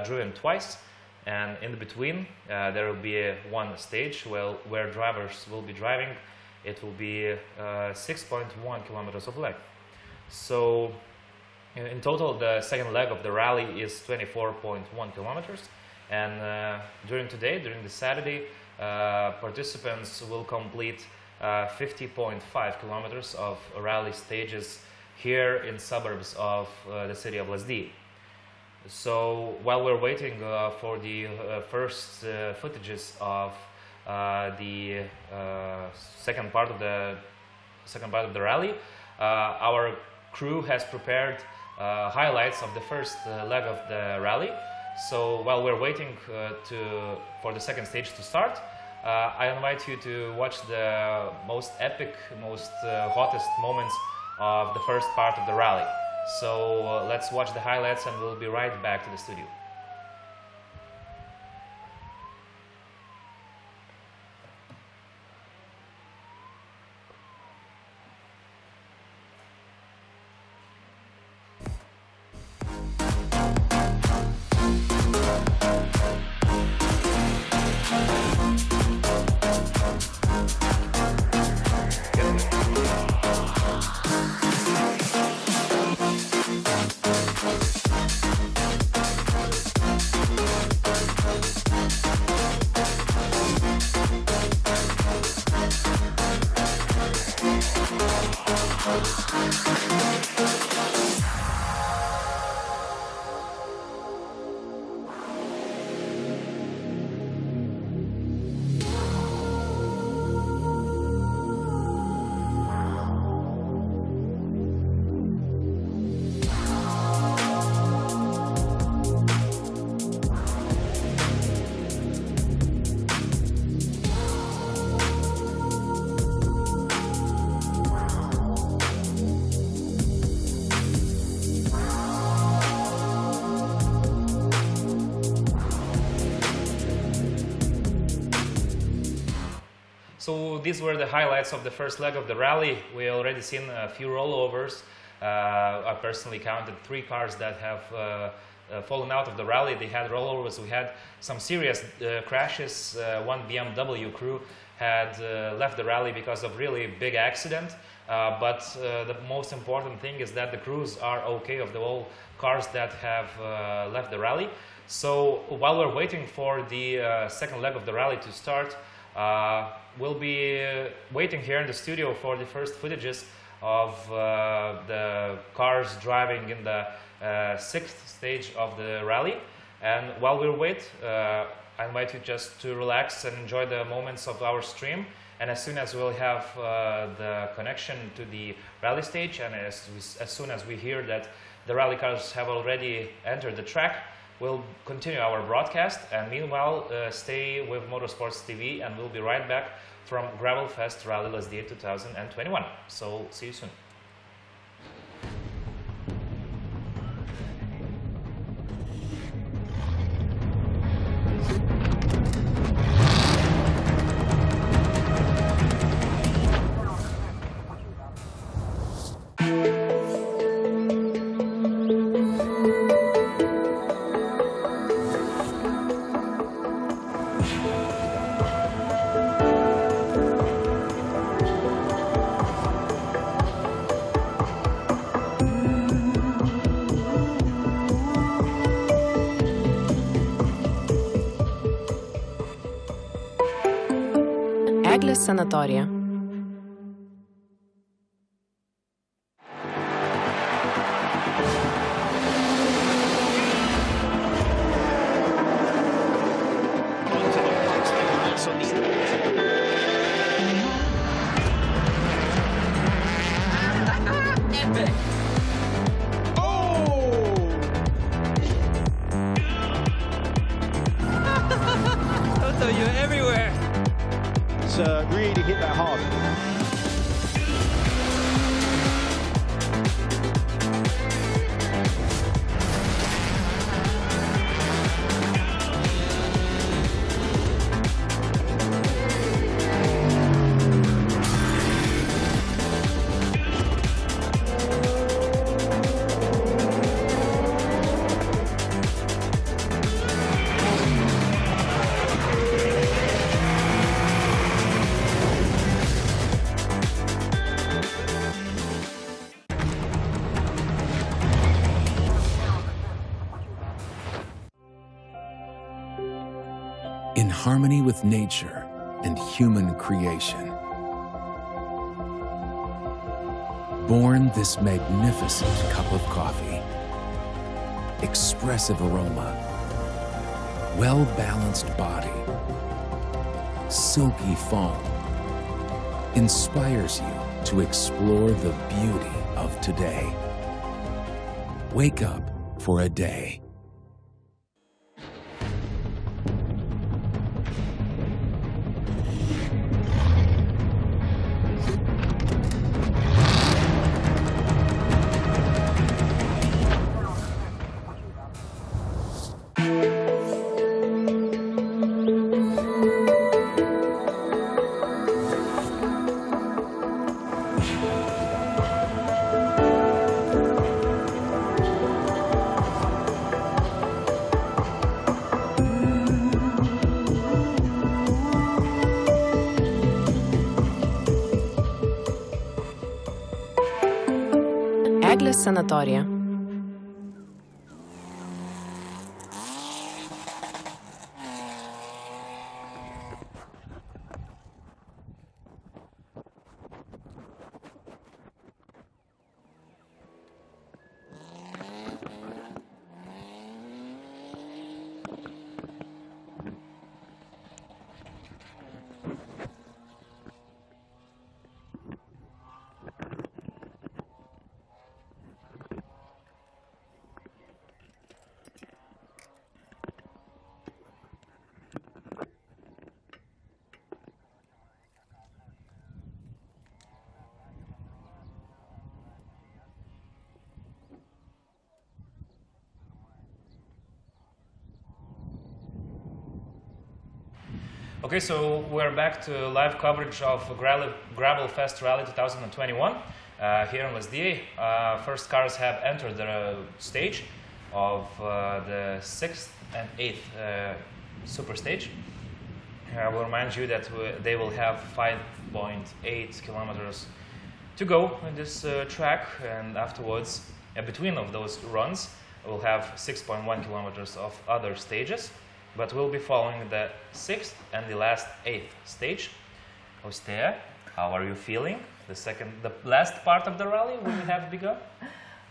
driven twice, and in between there will be one stage where drivers will be driving. It will be 6.1 kilometers of length. So in total, the second leg of the rally is 24.1 kilometers, and during the Saturday, participants will complete 50.5 kilometers of rally stages here in suburbs of the city of Lazdijai. So while we're waiting for the first footages of the second part of the rally, our crew has prepared highlights of the first leg of the rally. So while we're waiting for the second stage to start, I invite you to watch the most epic, most hottest moments of the first part of the rally. So let's watch the highlights, and we'll be right back to the studio. So these were the highlights of the first leg of the rally. We already seen a few rollovers. I personally counted 3 cars that have fallen out of the rally. They had rollovers. We had some serious crashes. One BMW crew had left the rally because of really big accident. But the most important thing is that the crews are okay of the all cars that have left the rally. So while we're waiting for the second leg of the rally to start, we'll be waiting here in the studio for the first footages of the cars driving in the 6th stage of the rally. And while we wait, I invite you just to relax and enjoy the moments of our stream. And as soon as we'll have the connection to the rally stage, and as soon as we hear that the rally cars have already entered the track, we'll continue our broadcast. And meanwhile, stay with Motorsports TV, and we'll be right back from Gravel Fest Rally Lazdijai 2021. So see you soon. Sanatorija. Really hit that hard. in harmony with nature and human creation. Born this magnificent cup of coffee, expressive aroma, well-balanced body, silky foam, inspires you to explore the beauty of today. Wake up for a day. Eglės sanatorija. Okay, so we're back to live coverage of Gravel Fest Rally 2021 here in Lazdijai. First cars have entered the stage of the 6th and 8th super stage. I will remind you that they will have 5.8 kilometers to go in this track, and afterwards, between of those runs, we'll have 6.1 kilometers of other stages. But we'll be following the 6th and the last 8th stage. Ostea, how are you feeling? The last part of the rally will have begun?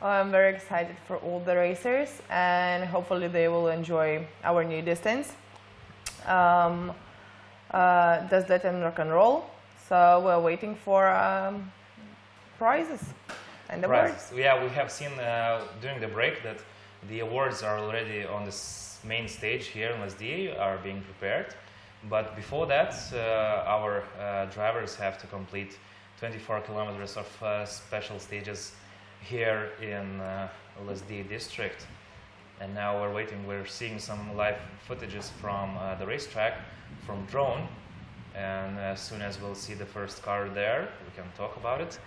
I'm very excited for all the racers, and hopefully they will enjoy our new distance. Does that and rock and roll? So we're waiting for prizes and awards. Yeah, we have seen during the break that the awards are already on the main stage here in Lazdijai, are being prepared. But before that, our drivers have to complete 24 kilometers of special stages here in Lazdijai district. And now we're waiting, we're seeing some live footages from the racetrack, from drone. And as soon as we'll see the first car there, we can talk about it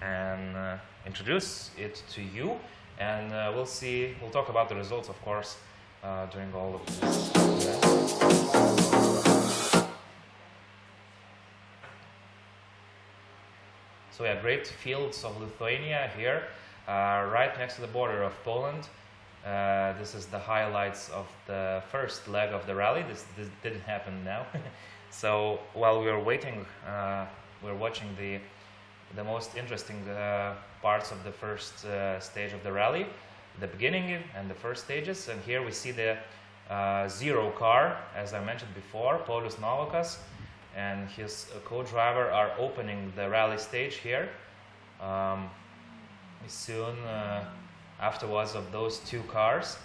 and introduce it to you. And we'll talk about the results, of course, during all of this. So yeah, great fields of Lithuania here, right next to the border of Poland. This is the highlights of the first leg of the rally. This didn't happen now. So while we were waiting, we're watching the most interesting parts of the first stage of the rally, the beginning and the first stages. And here we see the zero car, as I mentioned before, Paulius Novakas and his co-driver are opening the rally stage here. Soon afterwards of those two cars,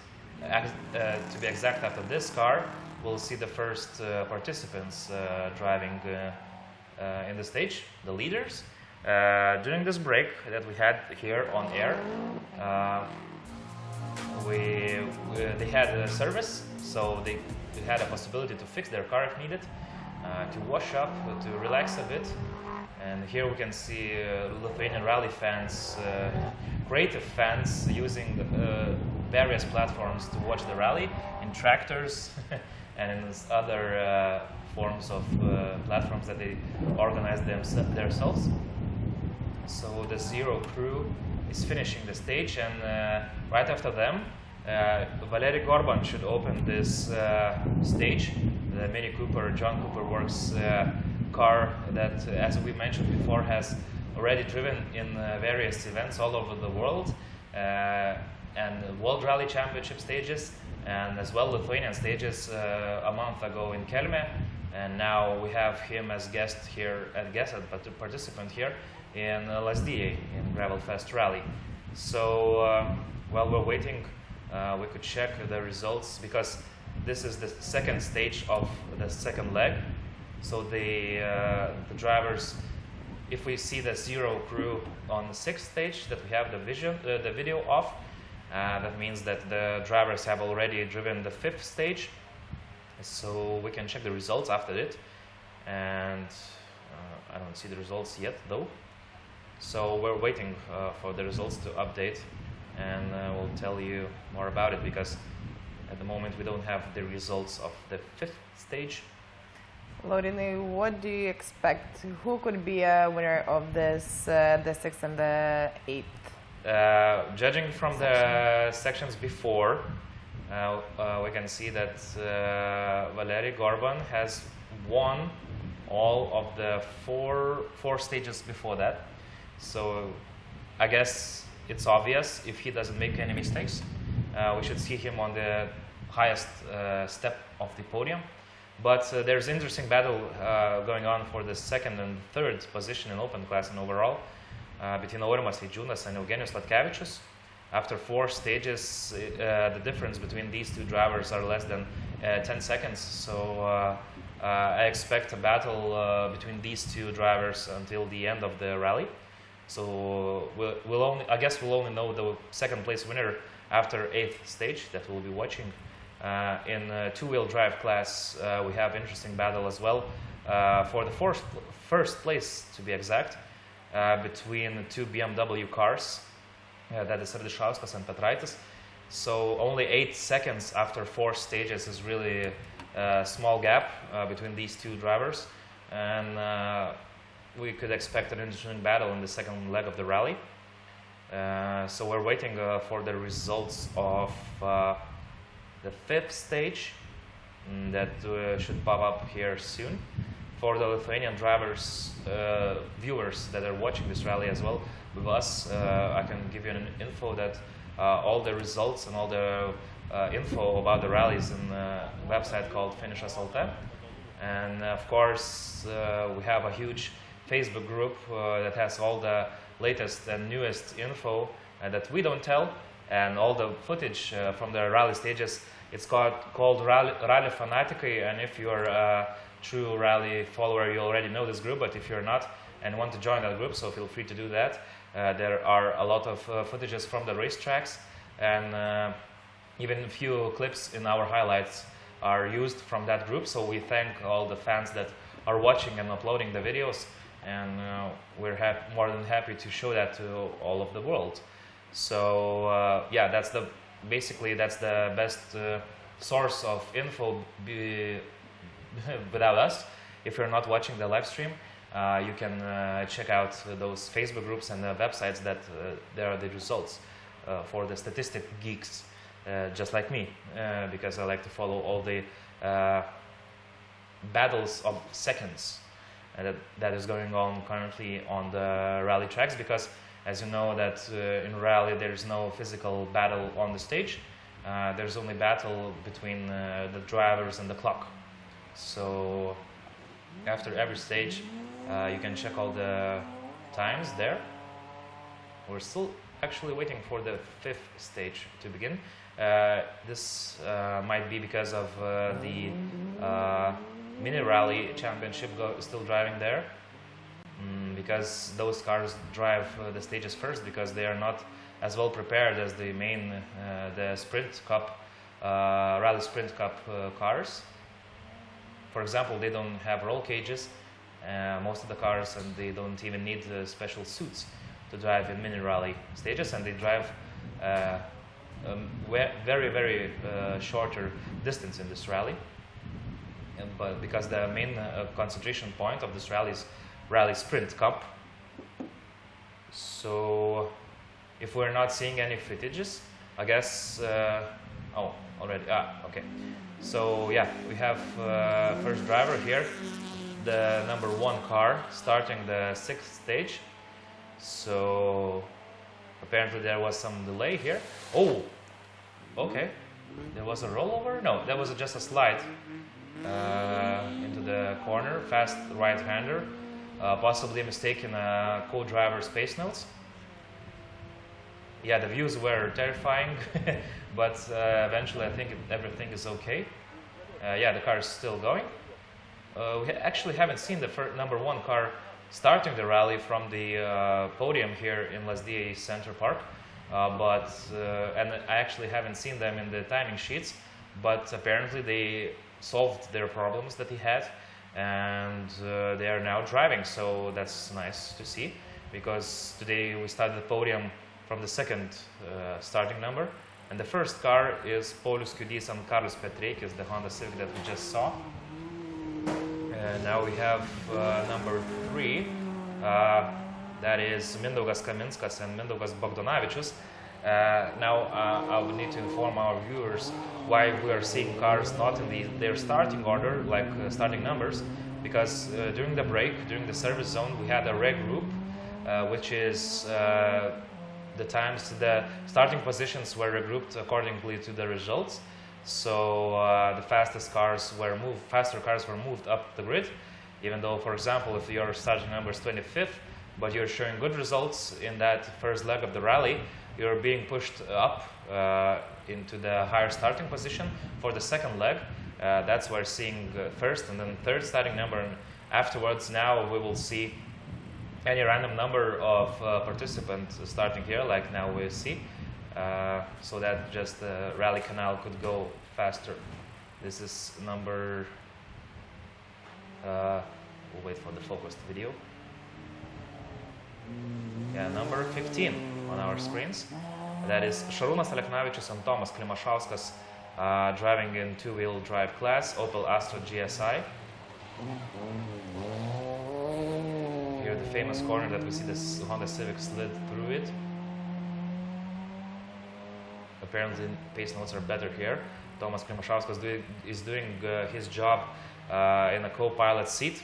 to be exact, after this car, we'll see the first participants driving in the stage, the leaders. During this break that we had here on air, they had a service, so they had a possibility to fix their car if needed, to wash up, to relax a bit. And here we can see Lithuanian rally fans, creative fans, using various platforms to watch the rally, in tractors and in other forms of platforms that they organize themselves. So the Zero crew is finishing the stage, and right after them, Valery Gorban should open this stage, the Mini Cooper, John Cooper Works car that, as we mentioned before, has already driven in various events all over the world, and World Rally Championship stages, and as well Lithuanian stages a month ago in Kelmė, and now we have him as guest here, participant here in Lazdijai in Gravel Fest Rally. So while we're waiting, we could check the results, because this is the second stage of the second leg. So the drivers, if we see the zero crew on the sixth stage that we have the video of, that means that the drivers have already driven the fifth stage. So we can check the results after it, and I don't see the results yet though. So we're waiting for the results to update, and we'll tell you more about it, because at the moment we don't have the results of the fifth stage. Laurinai, what do you expect? Who could be a winner of this, the sixth and the eighth? Judging from the sections before, we can see that Valery Gorban has won all of the four stages before that. So I guess it's obvious, if he doesn't make any mistakes, we should see him on the highest step of the podium. But there's an interesting battle going on for the second and third position in open class and overall between Aurimas Vidžiūnas and Eugenijus Latkevičius. After 4 stages, the difference between these two drivers are less than 10 seconds. So I expect a battle between these two drivers until the end of the rally. So I guess we'll only know the second place winner after 8th stage that we'll be watching. In two-wheel drive class, we have interesting battle as well for the first place, to be exact, between 2 BMW cars, that is Radišauskas and Petraitis. So only 8 seconds after 4 stages is really a small gap between these two drivers, and we could expect an interesting battle in the second leg of the rally. So we're waiting for the results of the 5th stage that should pop up here soon. For the Lithuanian drivers, viewers that are watching this rally as well with us, I can give you an info that all the results and all the info about the rallies in a website called Finišas.lt. And of course, we have a huge Facebook group that has all the latest and newest info that we don't tell, and all the footage from the rally stages. It's called Rally Fanatikai, and if you're a true rally follower, you already know this group, but if you're not and want to join that group, so feel free to do that. There are a lot of footages from the racetracks, and even a few clips in our highlights are used from that group. So we thank all the fans that are watching and uploading the videos, and we're more than happy to show that to all of the world. So yeah, basically that's the best source of info without us. If you're not watching the live stream, you can check out those Facebook groups and the websites that there are the results for the statistic geeks, just like me, because I like to follow all the battles of seconds that is going on currently on the rally tracks, because as you know that in rally there is no physical battle on the stage, there's only battle between the drivers and the clock. So after every stage you can check all the times there. We're still actually waiting for the 5th stage to begin. This might be because of the mini rally championship still driving there, because those cars drive the stages first, because they are not as well prepared as the main the Sprint Cup Rally Sprint Cup cars. For example, they don't have roll cages, most of the cars, and they don't even need special suits to drive in mini rally stages, and they drive very, very shorter distance in this rally. But because the main concentration point of this rally is Rally Sprint Cup. So if we're not seeing any footages, I guess, oh, already, okay. So yeah, we have first driver here, the number 1 car starting the 6th stage. So apparently there was some delay here. Oh, okay. There was a rollover? No, that was just a slide into the corner. Fast right-hander, possibly mistaken co-driver's pace notes. Yeah, the views were terrifying, but eventually I think everything is okay. Yeah, the car is still going. We actually haven't seen the number 1 car starting the rally from the podium here in Lazdijai Center Park, and I actually haven't seen them in the timing sheets, but apparently they solved their problems that he had, and they are now driving, so that's nice to see, because today we started the podium from the 2nd starting number, and the first car is Paulius Kiudys and Carlos Petreikis, the Honda Civic that we just saw. And now we have number 3, that is Mindaugas Kaminskas and Mindaugas Bogdanavičius. Now I would need to inform our viewers why we are seeing cars not in their starting order, like starting numbers, because during the break, during the service zone, we had a reg group, which is the times the starting positions were regrouped accordingly to the results. So the faster cars were moved up the grid, even though, for example, if your starting number is 25th, but you're showing good results in that first leg of the rally, you're being pushed up into the higher starting position for the second leg. That's why we're seeing first and then third starting number, and afterwards now we will see any random number of participants starting here, like now we see. So that just the rally canal could go faster. This is number, we'll wait for the focused video. Yeah, number 15 on our screens. That is Šarūnas Aleknavičius and Tomas Klimašauskas driving in two-wheel drive class, Opel Astra GSI. Here the famous corner that we see this Honda Civic slid through it. Apparently pace notes are better here. Tomas Klimašauskas is doing his job in a co-pilot seat,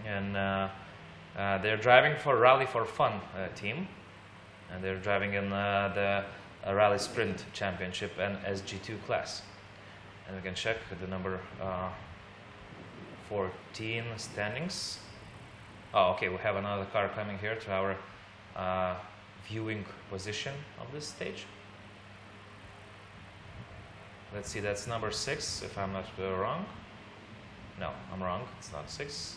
and they're driving for Rally for Fun team, and they're driving in the Rally Sprint Championship and SG2 class. And we can check the number 14 standings. Oh, okay, we have another car coming here to our viewing position of this stage. Let's see, that's number 6, if I'm not wrong. No, I'm wrong, it's not 6.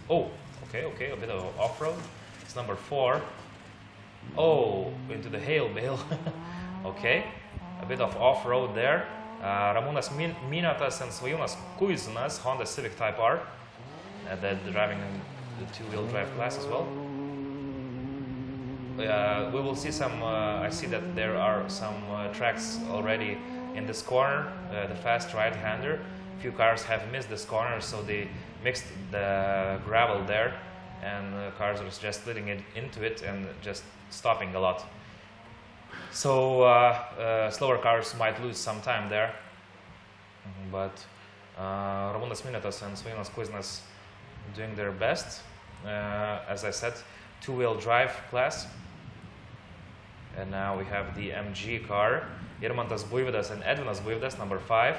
Oh, okay, a bit of off-road. It's number 4. Oh, into the hail bale. Okay, a bit of off-road there. Ramūnas Miniotas and Svajonas Kuizinas, Honda Civic Type R. They're driving in the two-wheel drive class as well. We will see some, I see that there are some tracks already in this corner, the fast right-hander. Few cars have missed this corner, so they mixed the gravel there, and cars are just sliding into it and just stopping a lot. So slower cars might lose some time there, but Ramūnas Miniotas and Svajonas Kuizinas doing their best. As I said, two-wheel drive class. And now we have the MG car, Irmantas Buivydas and Edvinas Buivydas, number 5.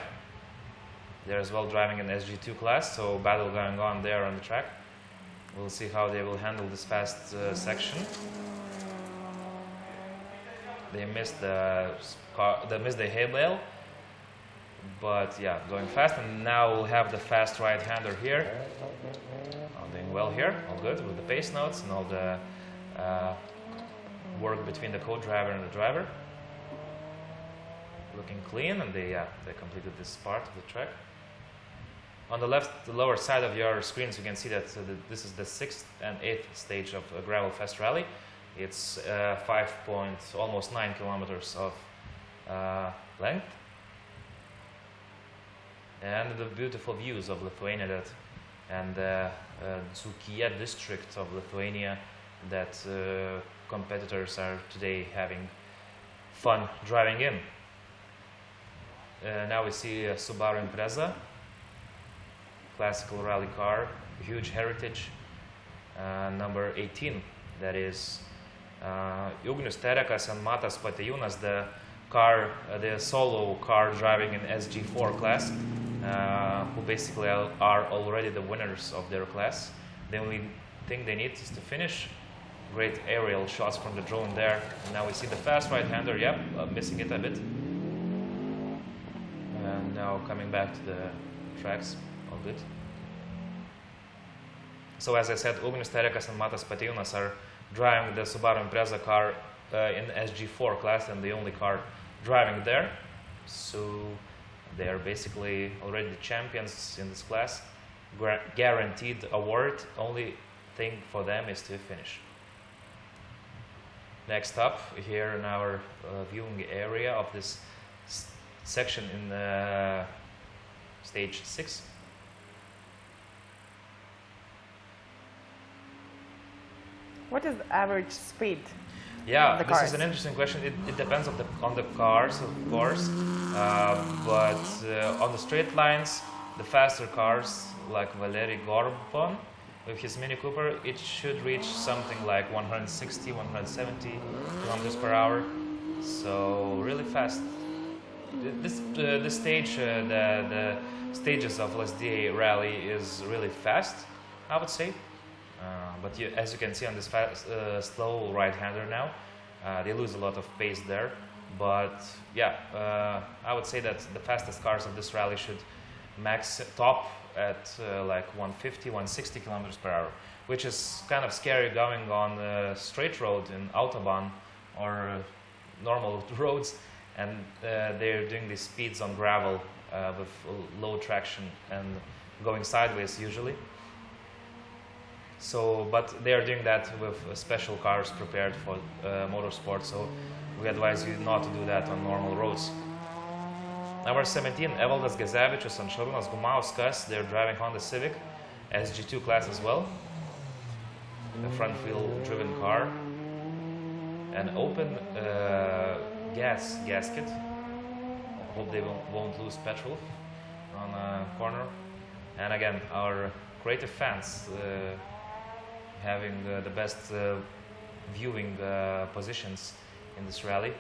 They're as well driving in SG2 class, so battle going on there on the track. We'll see how they will handle this fast section. They missed the hay bale, but yeah, going fast. And now we'll have the fast right-hander here. Doing well here, all good with the pace notes and all the work between the co-driver and the driver. Looking clean, and they completed this part of the track. On the left, the lower side of your screens, you can see that this is the 6th and 8th stage of a gravel fast rally. It's almost 9 kilometers of length, and the beautiful views of Lithuania and the Dzūkija district of Lithuania that competitors are today having fun driving in. Now we see a Subaru Impreza, classical rally car, huge heritage, number 18. That is Ugnius Terekas and Matas Patejūnas, the solo car driving in SG4 class, who basically are already the winners of their class. The only thing they need is to finish. Great aerial shots from the drone there. And now we see the fast right-hander, yep, missing it a bit. And now coming back to the tracks, all good. So as I said, Ugnius Terekas and Matas Patejūnas are driving the Subaru Impreza car in SG4 class, and the only car driving there. So they are basically already the champions in this class. Guaranteed award. Only thing for them is to finish. Next up, here in our viewing area of this section in stage 6. What is the average speed? Yeah, the this cars? is an interesting question. It depends on the cars, of course, but on the straight lines, the faster cars like Valery Gorbon with his Mini Cooper, it should reach something like 160, 170 kilometers per hour. So really fast. This stage, the stages of Lazdijai rally is really fast, I would say. But as you can see on this slow right-hander now, they lose a lot of pace there. But yeah, I would say that the fastest cars of this rally should top at like 150, 160 kilometers per hour, which is kind of scary going on a straight road in Autobahn or normal roads, and they're doing these speeds on gravel with low traction and going sideways usually. So, but they are doing that with special cars prepared for motorsport, so we advise you not to do that on normal roads. Number 17, Evaldas Gezevičius and Šarūnas Gumauskas, they're driving Honda Civic, SG2 class as well. A front-wheel driven car. An open gasket. Hope they won't lose petrol on a corner. And again, our creative fans having the best viewing positions in this rally.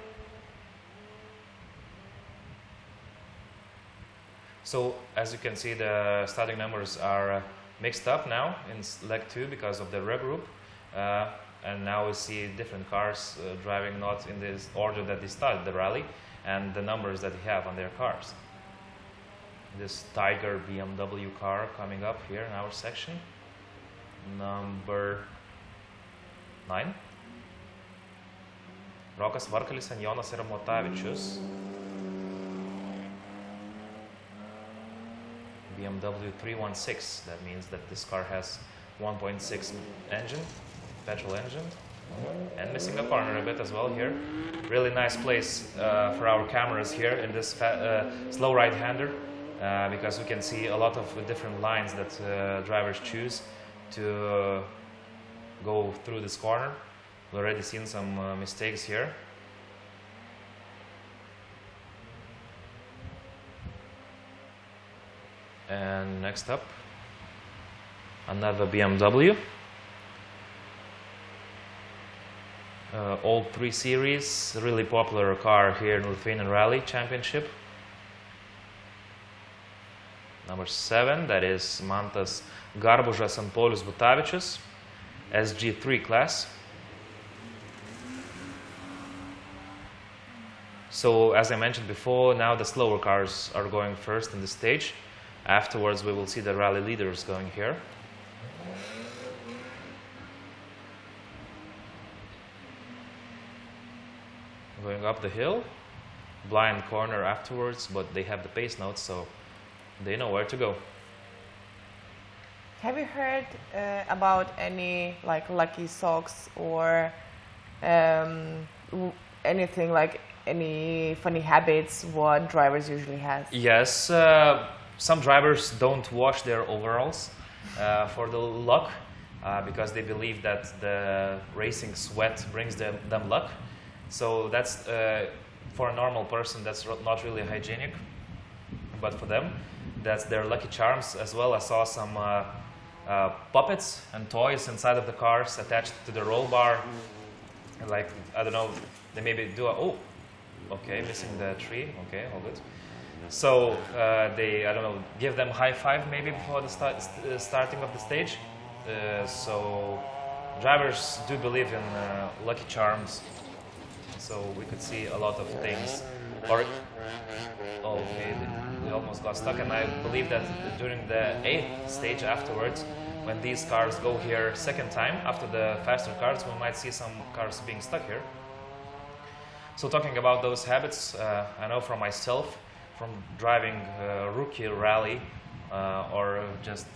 So as you can see, the starting numbers are mixed up now in leg 2 because of the regroup, and now we see different cars driving not in this order that they started the rally and the numbers that they have on their cars. This Tiger BMW car coming up here in our section, number 9. Rokas Varkalis and Jonas Ramotavičius. BMW 316, that means that this car has 1.6 engine, petrol engine, and missing a corner a bit as well here. Really nice place for our cameras here in this slow right-hander, because we can see a lot of different lines that drivers choose to go through this corner. We've already seen some mistakes here. And next up, another BMW. Old 3 Series, really popular car here in Lithuanian Rally Championship. Number 7, that is Mantas Garbužas and Paulius Butavičius, SG3 class. So as I mentioned before, now the slower cars are going first in the stage. Afterwards, we will see the rally leaders going here. Going up the hill, blind corner afterwards, but they have the pace notes, so they know where to go. Have you heard about any like lucky socks or anything like any funny habits what drivers usually have? Yes. Some drivers don't wash their overalls for the luck because they believe that the racing sweat brings them luck. So that's for a normal person, that's not really hygienic. but for them, that's their lucky charms as well. I saw some puppets and toys inside of the cars attached to the roll bar. And like, I don't know, they maybe do oh, okay, missing the tree, okay, all good. So they, I don't know, give them high five maybe before the starting of the stage. So drivers do believe in lucky charms. So we could see a lot of things. Or, oh, okay, we almost got stuck, and I believe that during the 8th stage afterwards, when these cars go here second time, after the faster cars, we might see some cars being stuck here. So talking about those habits, I know from myself, from driving rookie rally or just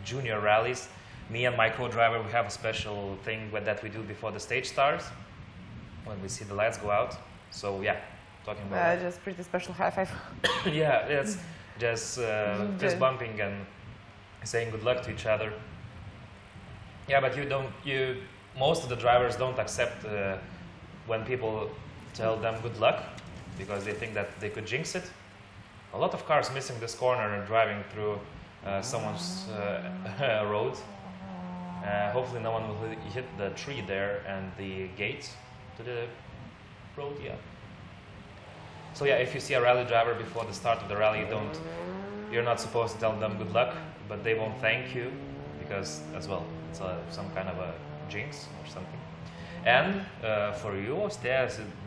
junior rallies, me and my co-driver, we have a special thing that we do before the stage starts, when we see the lights go out. So yeah, talking about just pretty special high five. yeah, it's just fist bumping and saying good luck to each other. Yeah, but most of the drivers don't accept when people tell them good luck, because they think that they could jinx it. A lot of cars missing this corner and driving through someone's road. Hopefully no one will hit the tree there and the gate to the road, yeah. So yeah, if you see a rally driver before the start of the rally, you're not supposed to tell them good luck, but they won't thank you, because as well, it's some kind of a jinx or something. And for you,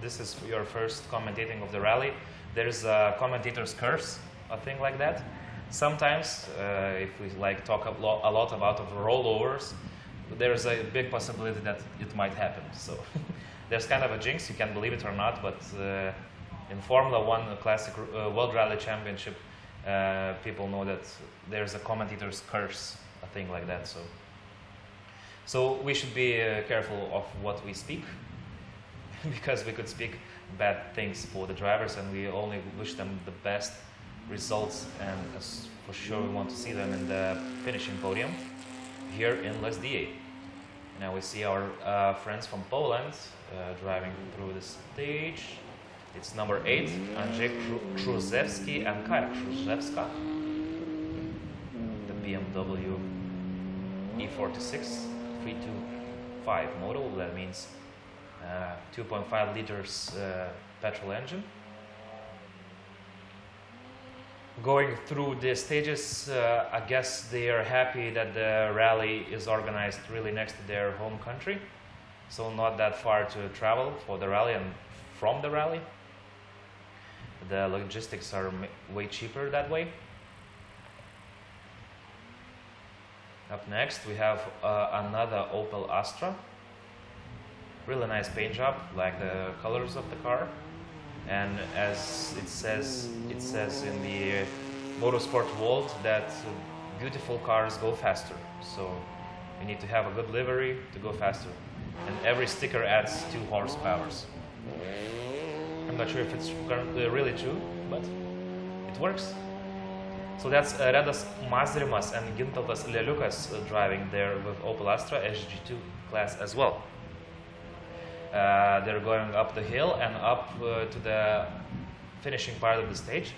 this is your first commentating of the rally, there's a commentator's curse, a thing like that. Sometimes, if we like talk a lot about the rollovers, there's a big possibility that it might happen. So there's kind of a jinx, you can believe it or not, but in Formula 1 Classic World Rally Championship, people know that there's a commentator's curse, a thing like that. So we should be careful of what we speak, because we could speak bad things for the drivers, and we only wish them the best results, and for sure we want to see them in the finishing podium here in Lazdijai. Now we see our friends from Poland driving through the stage. It's number 8, Andrzej Kruzewski and Kaja Kruzewska. The BMW E46 325 model, that means 2.5 liters petrol engine. Going through the stages, I guess they are happy that the rally is organized really next to their home country, so not that far to travel for the rally and from the rally. The logistics are way cheaper that way. Up next we have another Opel Astra. Really nice paint job, like the colors of the car. And as it says in the motorsport world that beautiful cars go faster. So you need to have a good livery to go faster. And every sticker adds 2 horsepower. I'm not sure if it's really true, but it works. So that's Redas Mazrimas and Gintautas Leliukas driving there with Opel Astra SG2 class as well. They're going up the hill and up to the finishing part of the stage.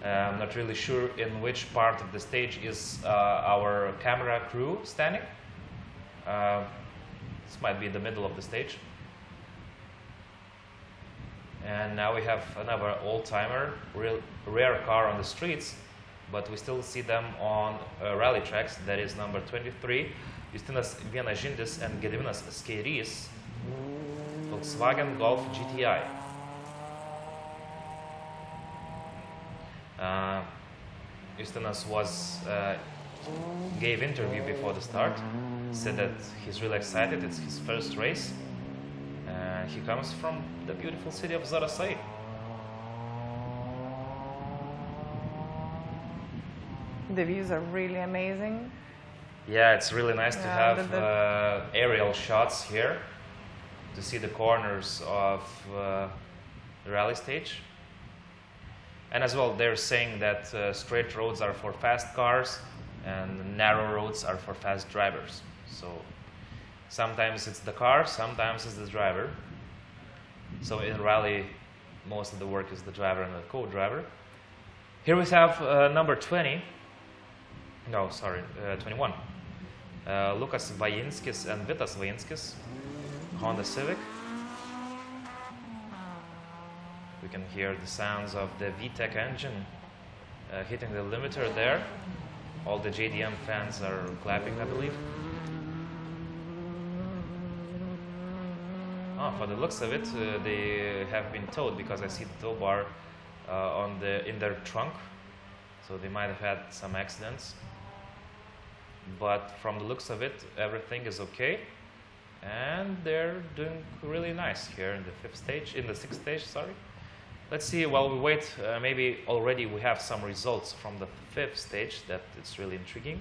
I'm not really sure in which part of the stage is our camera crew standing. This might be the middle of the stage. And now we have another old-timer, rare car on the streets, but we still see them on rally tracks. That is number 23, Justinas Vienažindis and Gediminas Skairys, Volkswagen Golf GTI. Justinas gave interview before the start, said that he's really excited, it's his first race. He comes from the beautiful city of Zarasai. The views are really amazing. Yeah, it's really nice to have aerial shots here to see the corners of the rally stage. And as well, they're saying that straight roads are for fast cars and narrow roads are for fast drivers. So sometimes it's the car, sometimes it's the driver. So in rally, most of the work is the driver and the co-driver. Here we have number 20. No, sorry, 21. Lukas Vajinskis and Vitas Vajinskis, Honda Civic. We can hear the sounds of the VTEC engine hitting the limiter there. All the JDM fans are clapping, I believe. Oh, for the looks of it, they have been towed because I see the tow bar in their trunk. So they might have had some accidents. But from the looks of it, everything is okay. And they're doing really nice here in the sixth stage, sorry. Let's see, while we wait, maybe already we have some results from the fifth stage that it's really intriguing.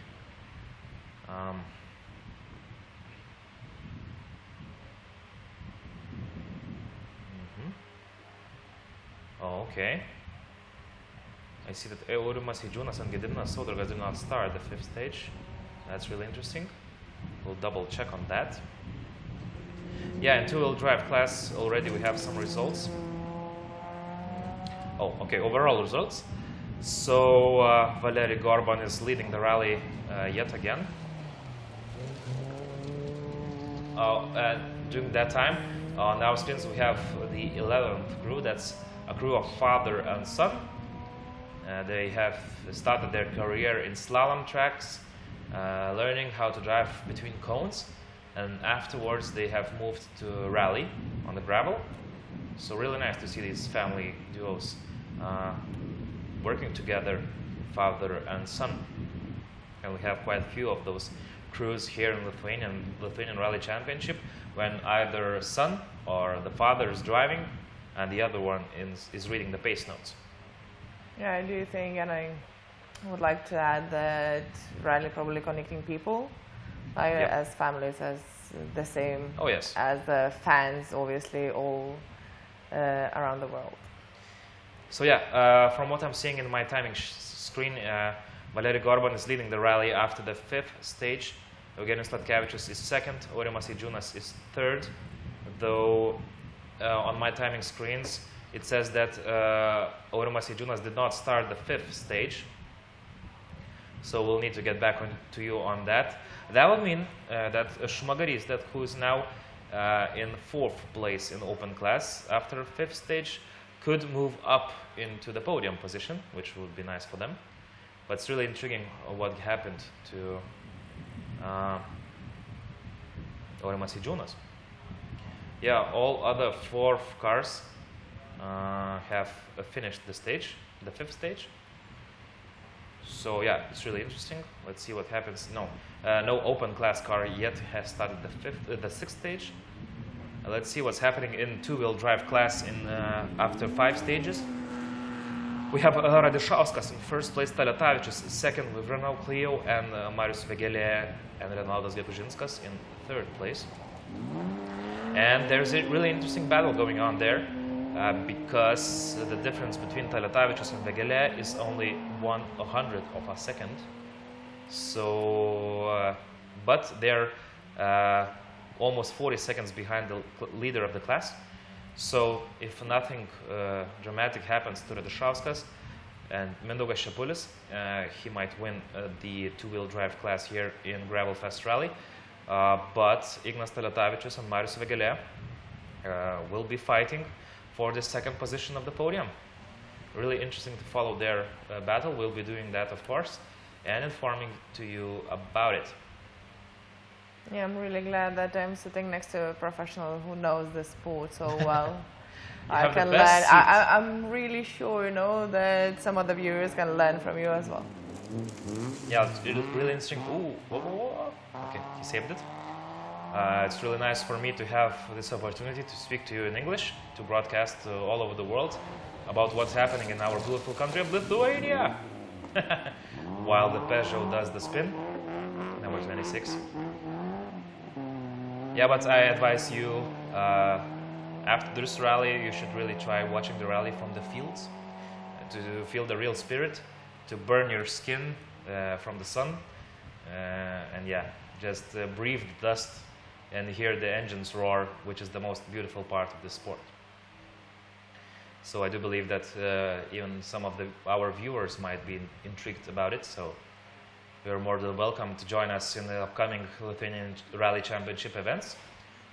Oh, okay. I see that Eurimas Hidžiūnas and Gediminas Saudargas did not start the fifth stage. That's really interesting. We'll double check on that. Yeah, in two-wheel drive class already we have some results. Oh, okay, overall results. So Valery Gorban is leading the rally yet again. During that time, on our screens we have the 11th crew. That's a crew of father and son. They have started their career in slalom tracks, learning how to drive between cones, and afterwards they have moved to rally on the gravel. So really nice to see these family duos working together, father and son. And we have quite a few of those crews here in Lithuanian Rally Championship, when either son or the father is driving and the other one is reading the pace notes. Yeah, I do think, and I would like to add that rally probably connecting people, as families, as the same as the fans, obviously, all around the world. So yeah, from what I'm seeing in my timing screen, Valery Gorban is leading the rally after the fifth stage. Eugenijus Latkevičius is second, Aurimas Hidžiūnas is third, though on my timing screens it says that Aurimas Hidžiūnas did not start the fifth stage. So we'll need to get back to you on that. That would mean that Šmagaris, who is now in fourth place in open class after fifth stage, could move up into the podium position, which would be nice for them. But it's really intriguing what happened to Aurimas Hidžiūnas. Yeah, all other four cars have finished the stage, the fifth stage. So yeah, it's really interesting. Let's see what happens. No open class car yet has started the sixth stage. Let's see what's happening in two-wheel drive class after 5 stages. We have Radišauskas in first place, Taletavičius second with Renault Clio, and Marius Vėgėlė and Renaldas Gegužinskas in third place. And there's a really interesting battle going on there because the difference between Taletavičius and Vėgėlė is only 1/100 of a second. So, but they're almost 40 seconds behind the leader of the class. So if nothing dramatic happens to Radišauskas and Mindaugas Šepulis, he might win the two-wheel drive class here in Gravel Fest Rally. But Ignas Taletavičius and Marius Vėgėlė will be fighting for the second position of the podium. Really interesting to follow their battle. We'll be doing that, of course, and informing to you about it. Yeah, I'm really glad that I'm sitting next to a professional who knows the sport so well. I can learn. I'm really sure, that some of the viewers can learn from you as well. Yeah, it's really interesting. Ooh, okay, he saved it. It's really nice for me to have this opportunity to speak to you in English, to broadcast all over the world about what's happening in our beautiful country of Lithuania. While the Peugeot does the spin, number 26. Yeah, but I advise you, after this rally, you should really try watching the rally from the fields, to feel the real spirit, to burn your skin from the sun, and yeah, just breathe the dust and hear the engines roar, which is the most beautiful part of the sport. So I do believe that even some of our viewers might be intrigued about it. So you're more than welcome to join us in the upcoming Lithuanian Rally Championship events.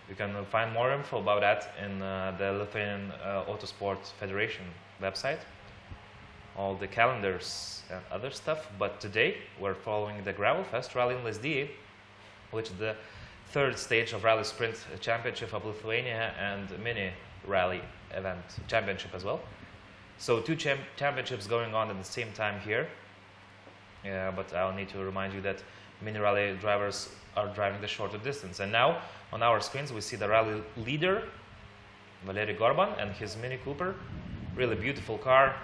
You can find more info about that in the Lithuanian Autosport Federation website, all the calendars and other stuff. But today we're following the Gravel Fest Rally in Lazdijai, which is the third stage of Rally Sprint Championship of Lithuania and mini rally event championship as well. So two championships going on at the same time here. But I'll need to remind you that mini rally drivers are driving the shorter distance. And now on our screens we see the rally leader, Valery Gorban, and his Mini Cooper. Really beautiful car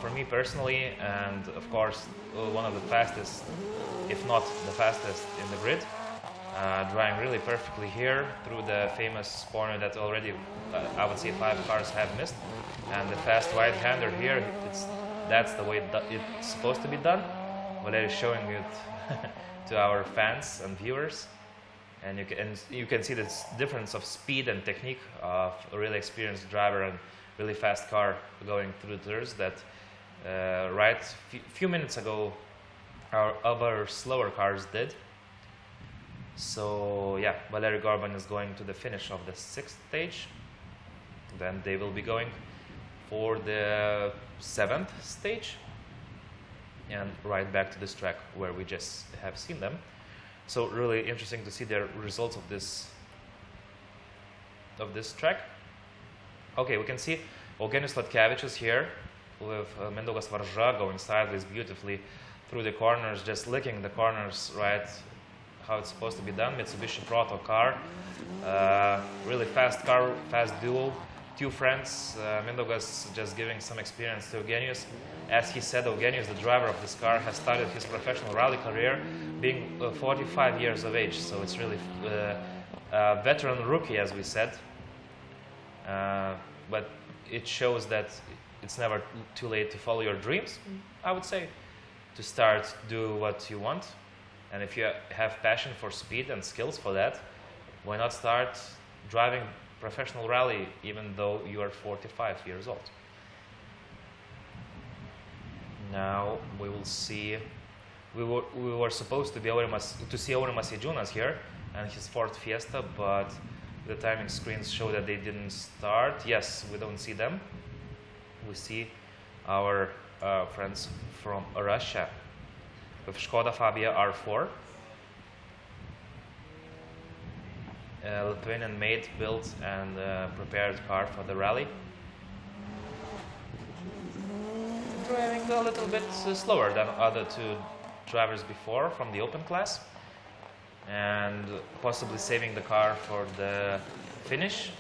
for me personally, and of course one of the fastest, if not the fastest in the grid. Driving really perfectly here through the famous corner that already I would say 5 cars have missed. And the fast right-hander here, that's the way it's supposed to be done. Valery is showing it to our fans and viewers, and you can see the difference of speed and technique of a really experienced driver and really fast car going through the turns that few minutes ago our other slower cars did. So yeah, Valery Gorban is going to the finish of the 6th stage. Then they will be going for the 7th stage and right back to this track where we just have seen them. So really interesting to see the results of this track. Okay, we can see Eugenijus Latkevičius here with Mindaugas Varža going sideways beautifully through the corners, just licking the corners right how it's supposed to be done. Mitsubishi Proto car, really fast car, fast duo. 2 friends, Mindaugas just giving some experience to Eugenijus. As he said, Eugenijus, the driver of this car, has started his professional rally career being 45 years of age. So it's really a veteran rookie, as we said. But it shows that it's never too late to follow your dreams, I would say. To start, do what you want. And if you have passion for speed and skills for that, why not start driving professional rally even though you are 45 years old? Now we will see, we were supposed to see Aurimas Eidžiūnas here and his Ford Fiesta, but the timing screens show that they didn't start. Yes, we don't see them. We see our friends from Russia with Skoda Fabia R4. Lithuanian made, built and prepared car for the rally. Driving a little bit slower than other 2 drivers before from the open class, and possibly saving the car for the finish,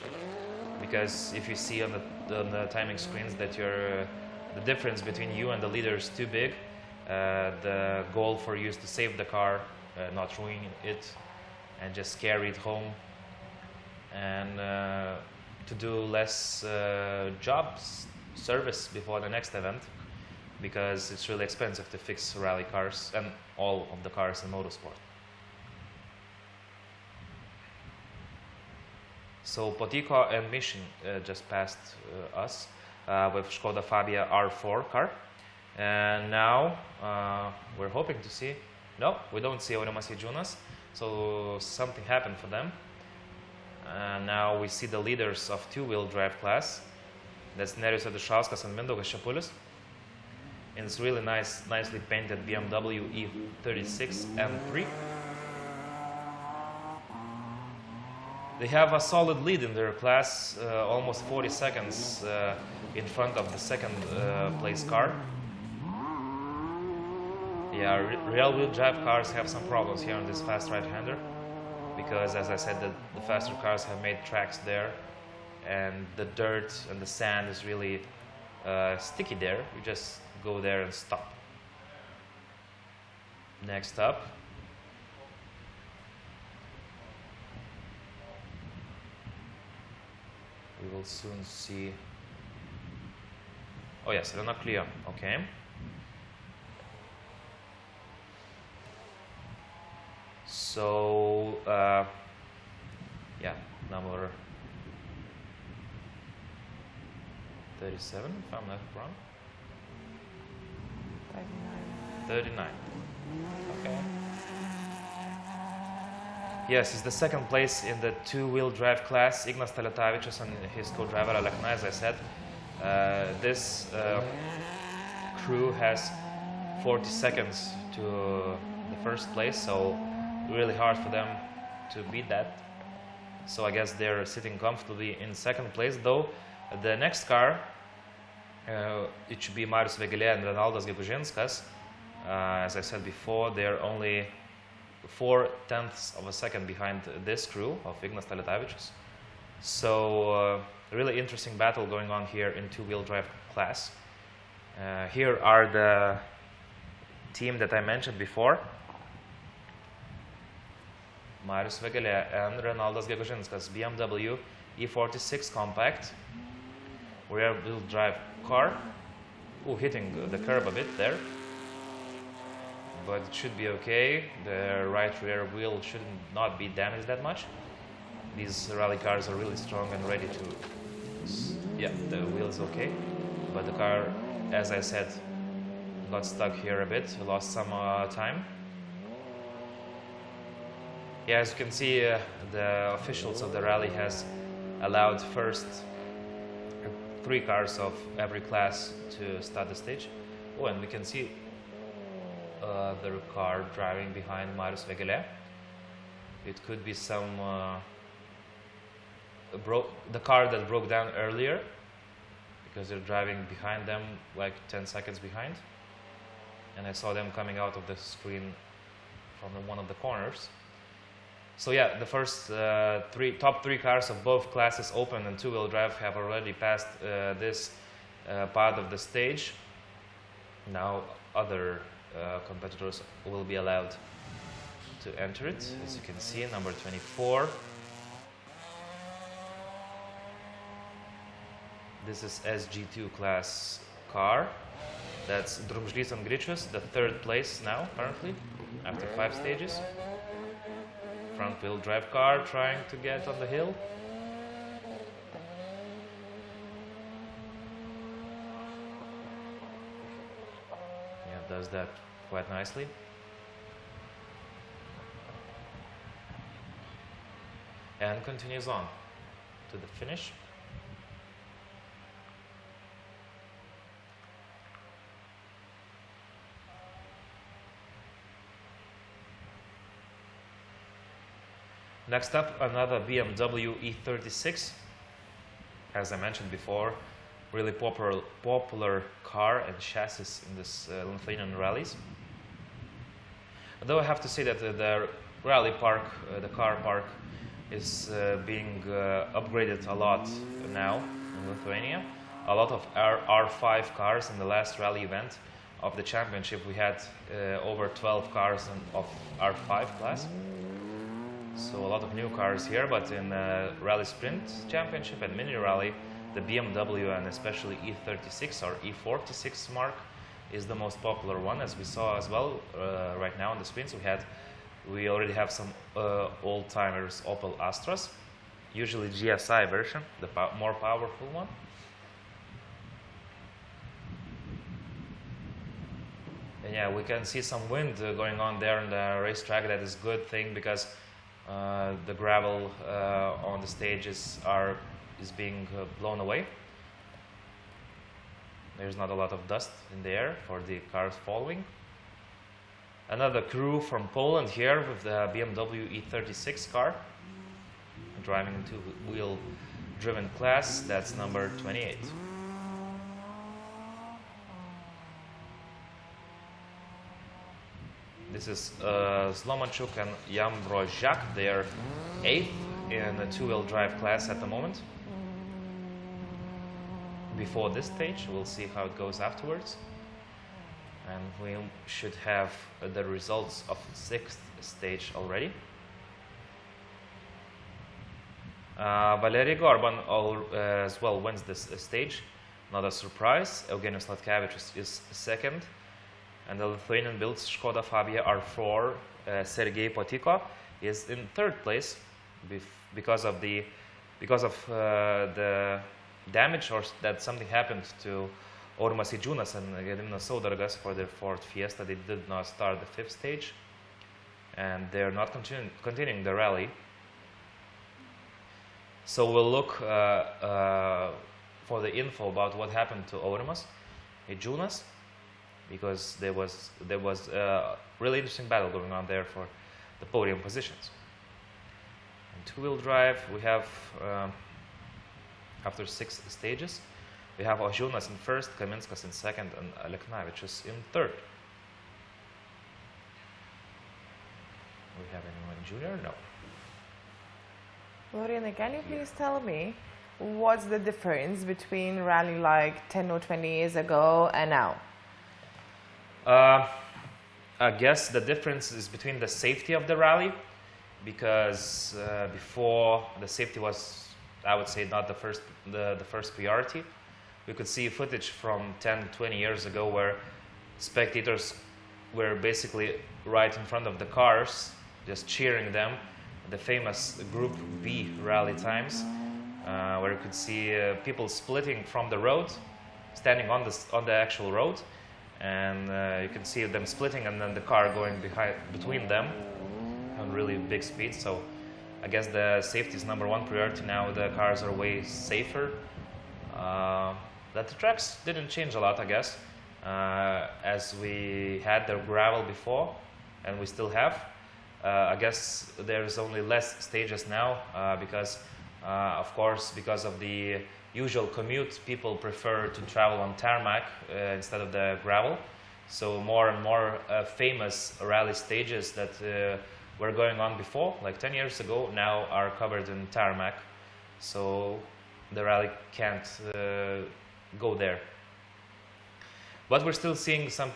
because if you see on the timing screens that the difference between you and the leader is too big, the goal for you is to save the car, not ruin it, and just carry it home, and to do less service before the next event, because it's really expensive to fix rally cars and all of the cars in motorsport. So Potiko and Mission just passed us with Skoda Fabia R4 car. And now we're hoping to see, no, we don't see Aurimas Eidžiūnas, so something happened for them. And now we see the leaders of 2-wheel drive class. That's Nerijus Adišauskas and Mindaugas Čepulis. In this really nicely painted BMW E36 M3. They have a solid lead in their class, almost 40 seconds in front of the 2nd place car. Yeah, rear-wheel drive cars have some problems here on this fast right-hander, because as I said, the faster cars have made tracks there, and the dirt and the sand is really sticky there. You just go there and stop. Next up, we will soon see. Oh yes, they're not clear. Okay. So yeah, number 37, if I'm not wrong. 39. 39. Okay. Yes, it's the second place in the two-wheel drive class. Ignas Taletavičius and his co-driver Alekna, as I said. This crew has 40 seconds to the first place, so really hard for them to beat that. So I guess they're sitting comfortably in second place, though the next car, it should be Marius Vėgėlė and Renaldas Gegužinskas. As I said before, they're only 0.4 of a second behind this crew of Ignas Taletavičius. So really interesting battle going on here in two-wheel drive class. Here are the team that I mentioned before. Marius Vėgėlė and Renaldas Gegužinskas, BMW E46 Compact, rear-wheel drive car. Hitting the curb a bit there, but it should be okay. The right rear wheel should not be damaged that much. These rally cars are really strong and ready to... Yeah, the wheel is okay, but the car, as I said, got stuck here a bit, lost some time. Yeah, as you can see, the officials of the rally has allowed first 3 cars of every class to start the stage. And we can see the car driving behind Marius Vėgėlė. It could be some the car that broke down earlier, because they're driving behind them like 10 seconds behind. And I saw them coming out of the screen from one of the corners. So yeah, the first top 3 cars of both classes, open and two-wheel drive, have already passed this part of the stage. Now other competitors will be allowed to enter it. As you can see, number 24. This is SG2 class car. That's Drumžlys and Gričius, the 3rd place now, currently, after 5 stages. Front-wheel drive car trying to get on the hill. Yeah, does that quite nicely. And continues on to the finish. Next up, another BMW E36. As I mentioned before, really popular car and chassis in this Lithuanian rallies. Though I have to say that the rally park, the car park, is being upgraded a lot now in Lithuania. A lot of R5 cars in the last rally event of the championship. We had over 12 cars of R5 class. So a lot of new cars here, but in Rally Sprint Championship and Mini Rally, the BMW and especially E36 or E46 mark is the most popular one, as we saw as well right now on the screens. We already have some old-timers Opel Astras, usually GSI version, the more powerful one. And yeah, we can see some wind going on there on the racetrack. That is a good thing, because the gravel on the stages is being blown away. There's not a lot of dust in the air for the cars following. Another crew from Poland here with the BMW E36 car, driving in two-wheel driven class. That's number 28. This is Slomanchuk and Yambrozhak. They are 8th in the two-wheel drive class at the moment. Before this stage, we'll see how it goes afterwards. And we should have the results of the 6th stage already. Valery Gorban as well wins this stage. Not a surprise. Eugenijus Latkevičius is 2nd. And the Lithuanian-built Škoda Fabia R4, Sergei Potiko, is in 3rd place because of the damage or that something happened to Aurimas Idžiūnas and Gediminas Saudargas for their fourth Fiesta. They did not start the fifth stage, and they're not continuing the rally. So we'll look for the info about what happened to Aurimas Idžiūnas, because there was a really interesting battle going on there for the podium positions. In two-wheel drive, we have after 6 stages, we have Ožiūnas in first, Kaminskas in second, and Aleknavičius in third. We have anyone junior? No. Lorena, can you please tell me what's the difference between rally like 10 or 20 years ago and now? I guess the difference is between the safety of the rally, because before the safety was, I would say, not the first priority. We could see footage from 10, 20 years ago where spectators were basically right in front of the cars, just cheering them. The famous Group B rally times, where you could see people splitting from the road, standing on the actual road, and you can see them splitting, and then the car going between them on really big speed. So I guess the safety is #1 priority now. The cars are way safer. That the tracks didn't change a lot, I guess, as we had the gravel before, and we still have. I guess there's only less stages now because, of course, because of the usual commute, people prefer to travel on tarmac instead of the gravel. So more and more famous rally stages that were going on before, like 10 years ago, now are covered in tarmac. So the rally can't go there. But we're still seeing some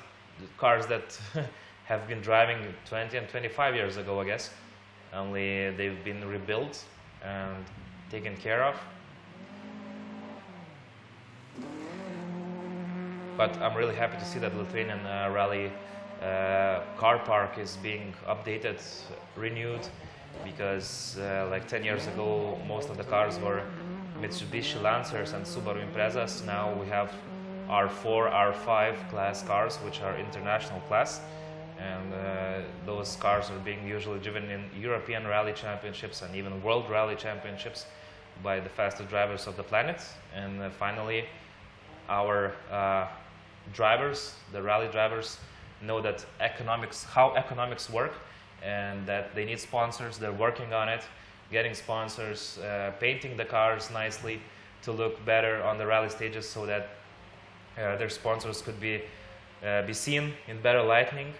cars that have been driving 20 and 25 years ago, I guess. Only they've been rebuilt and taken care of. But I'm really happy to see that Lithuanian rally car park is being updated, renewed, because like 10 years ago, most of the cars were Mitsubishi Lancers and Subaru Imprezas. Now we have R4, R5 class cars, which are international class. And those cars are being usually driven in European rally championships and even world rally championships by the fastest drivers of the planet. And finally, our drivers, the rally drivers, know that how economics work, and that they need sponsors. They're working on it, getting sponsors, painting the cars nicely to look better on the rally stages, so that their sponsors could be seen in better lighting.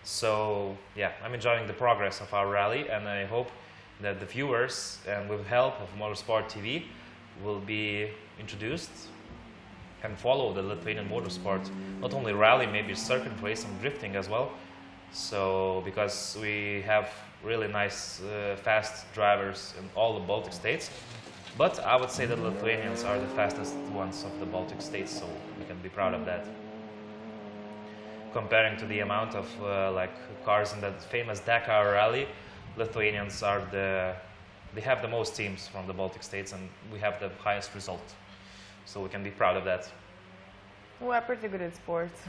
So yeah, I'm enjoying the progress of our rally, and I hope that the viewers, and with help of Motorsport TV, will be introduced and follow the Lithuanian motorsport, not only rally, maybe circuit racing, drifting as well. So because we have really nice fast drivers in all the Baltic states, but I would say that Lithuanians are the fastest ones of the Baltic states, so we can be proud of that. Comparing to the amount of like cars in that famous Dakar rally, Lithuanians are they have the most teams from the Baltic states, and we have the highest result. So we can be proud of that. We're pretty good at sports.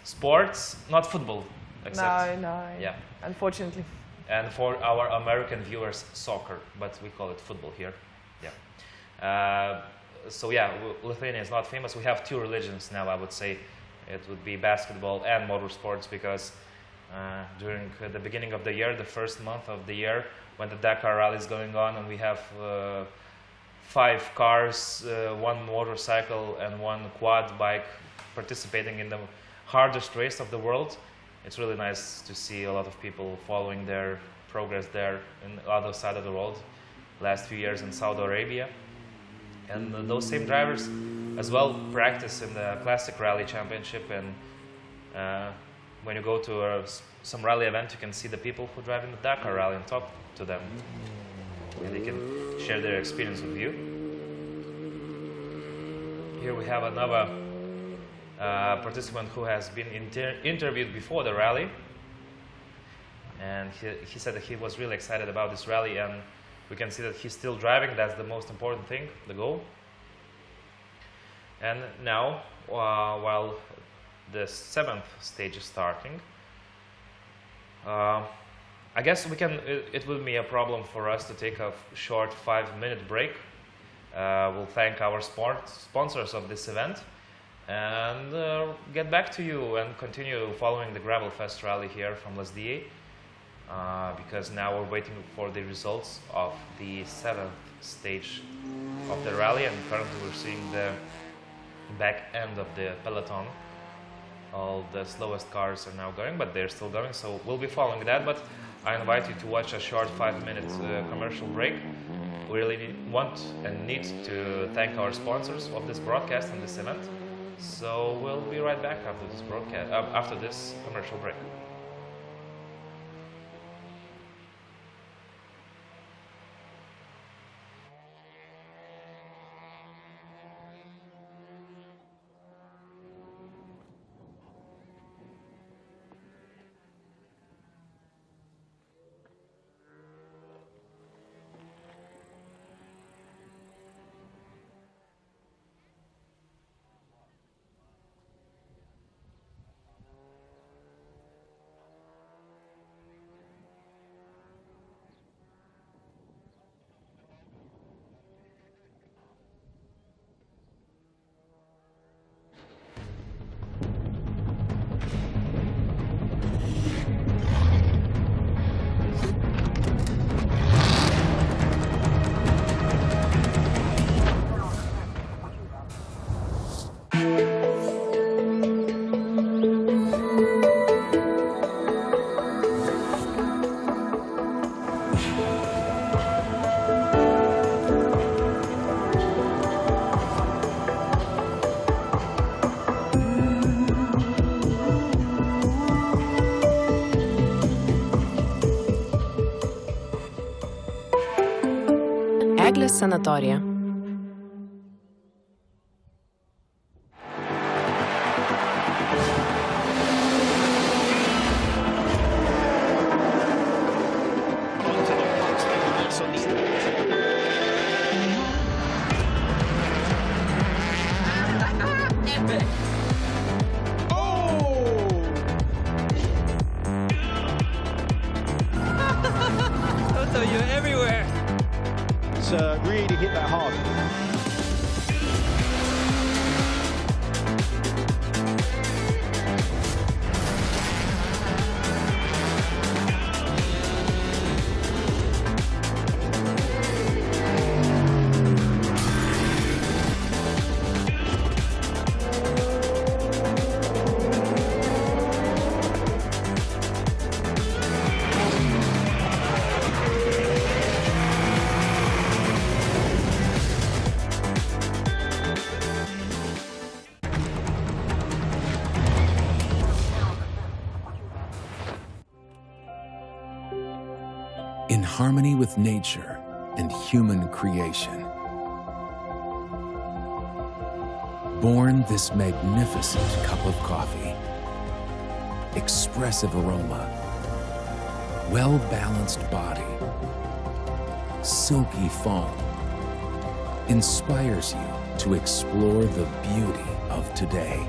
Sports, not football, except. No. Yeah. Unfortunately. And for our American viewers, soccer, but we call it football here. Yeah. So yeah, Lithuania is not famous. We have two religions now, I would say. It would be basketball and motorsports, because during the beginning of the year, the first month of the year, when the Dakar rally is going on, and we have 5 cars, 1 motorcycle and 1 quad bike participating in the hardest race of the world. It's really nice to see a lot of people following their progress there in the other side of the world. Last few years in Saudi Arabia. And those same drivers as well practice in the Classic Rally Championship, and when you go to some rally event, you can see the people who drive in the Dakar Rally and talk to them, and they can share their experience with you. Here we have another participant who has been interviewed before the rally, and he said that he was really excited about this rally, and we can see that he's still driving. That's the most important thing, the goal. And now, while the 7th stage is starting, I guess it will be a problem for us to take a short 5-minute break. We'll thank our sponsors of this event and get back to you and continue following the Gravel Fest rally here from Lazdijai, because now we're waiting for the results of the 7th stage of the rally, and currently we're seeing the back end of the peloton. All the slowest cars are now going, but they're still going, so we'll be following that. But I invite you to watch a short 5-minute commercial break. We really want and need to thank our sponsors of this broadcast and this event. So we'll be right back after this broadcast, after this commercial break. Eglės sanatorija. Really hit that hard. In harmony with nature and human creation. Born this magnificent cup of coffee, expressive aroma, well-balanced body, silky foam, inspires you to explore the beauty of today.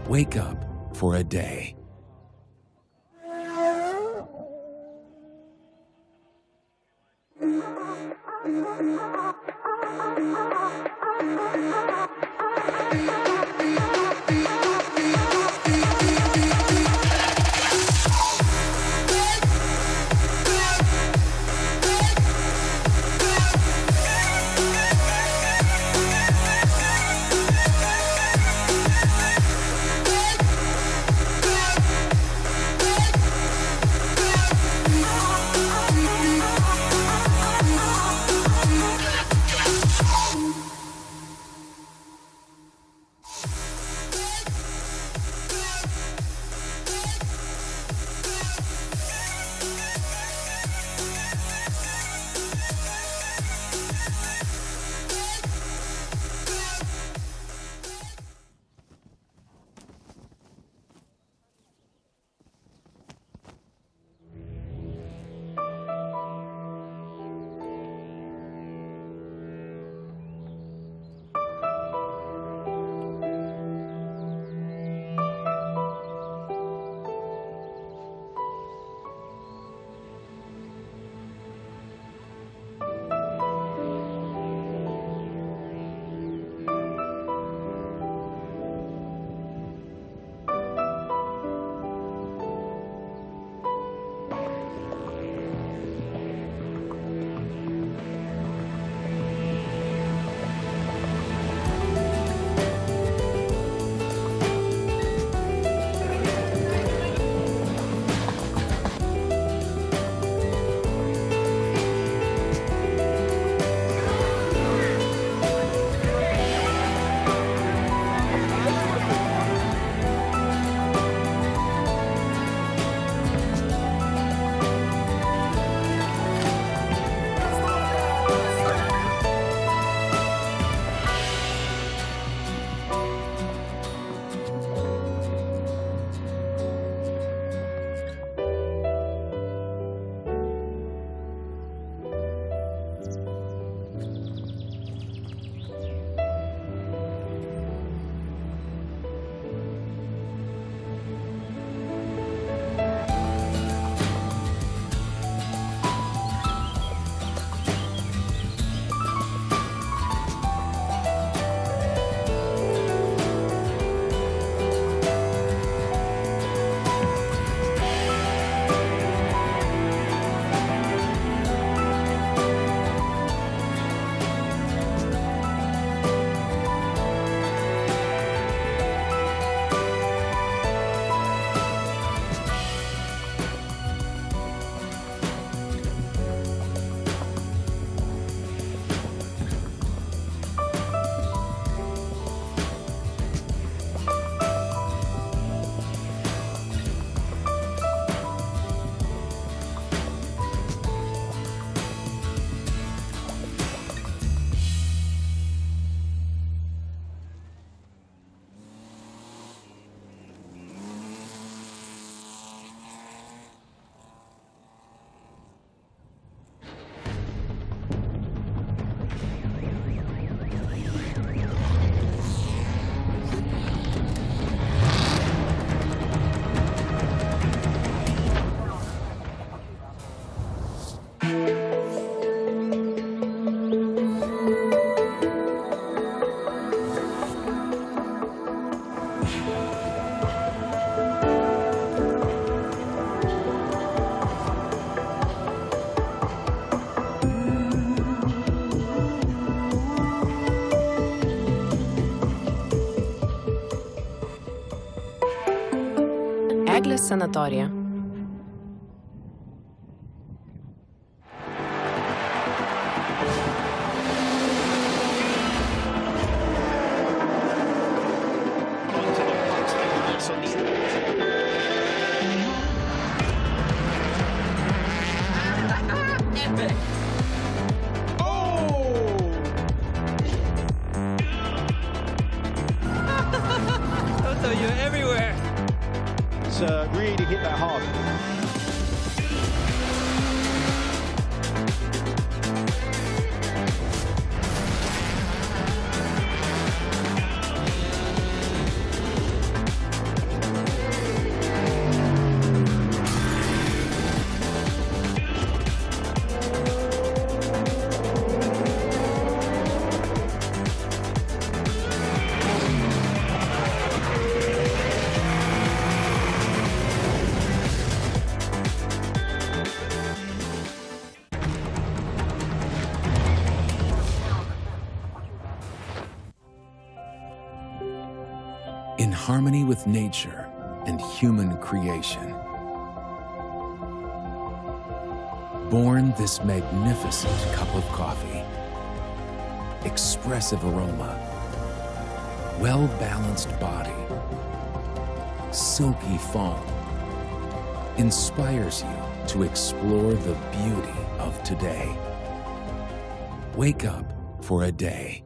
Wake up for a day. Eglės sanatorija. You're everywhere. It's really hit that hard. In harmony with nature and human creation. Born this magnificent cup of coffee, expressive aroma, well-balanced body, silky foam, inspires you to explore the beauty of today. Wake up for a day.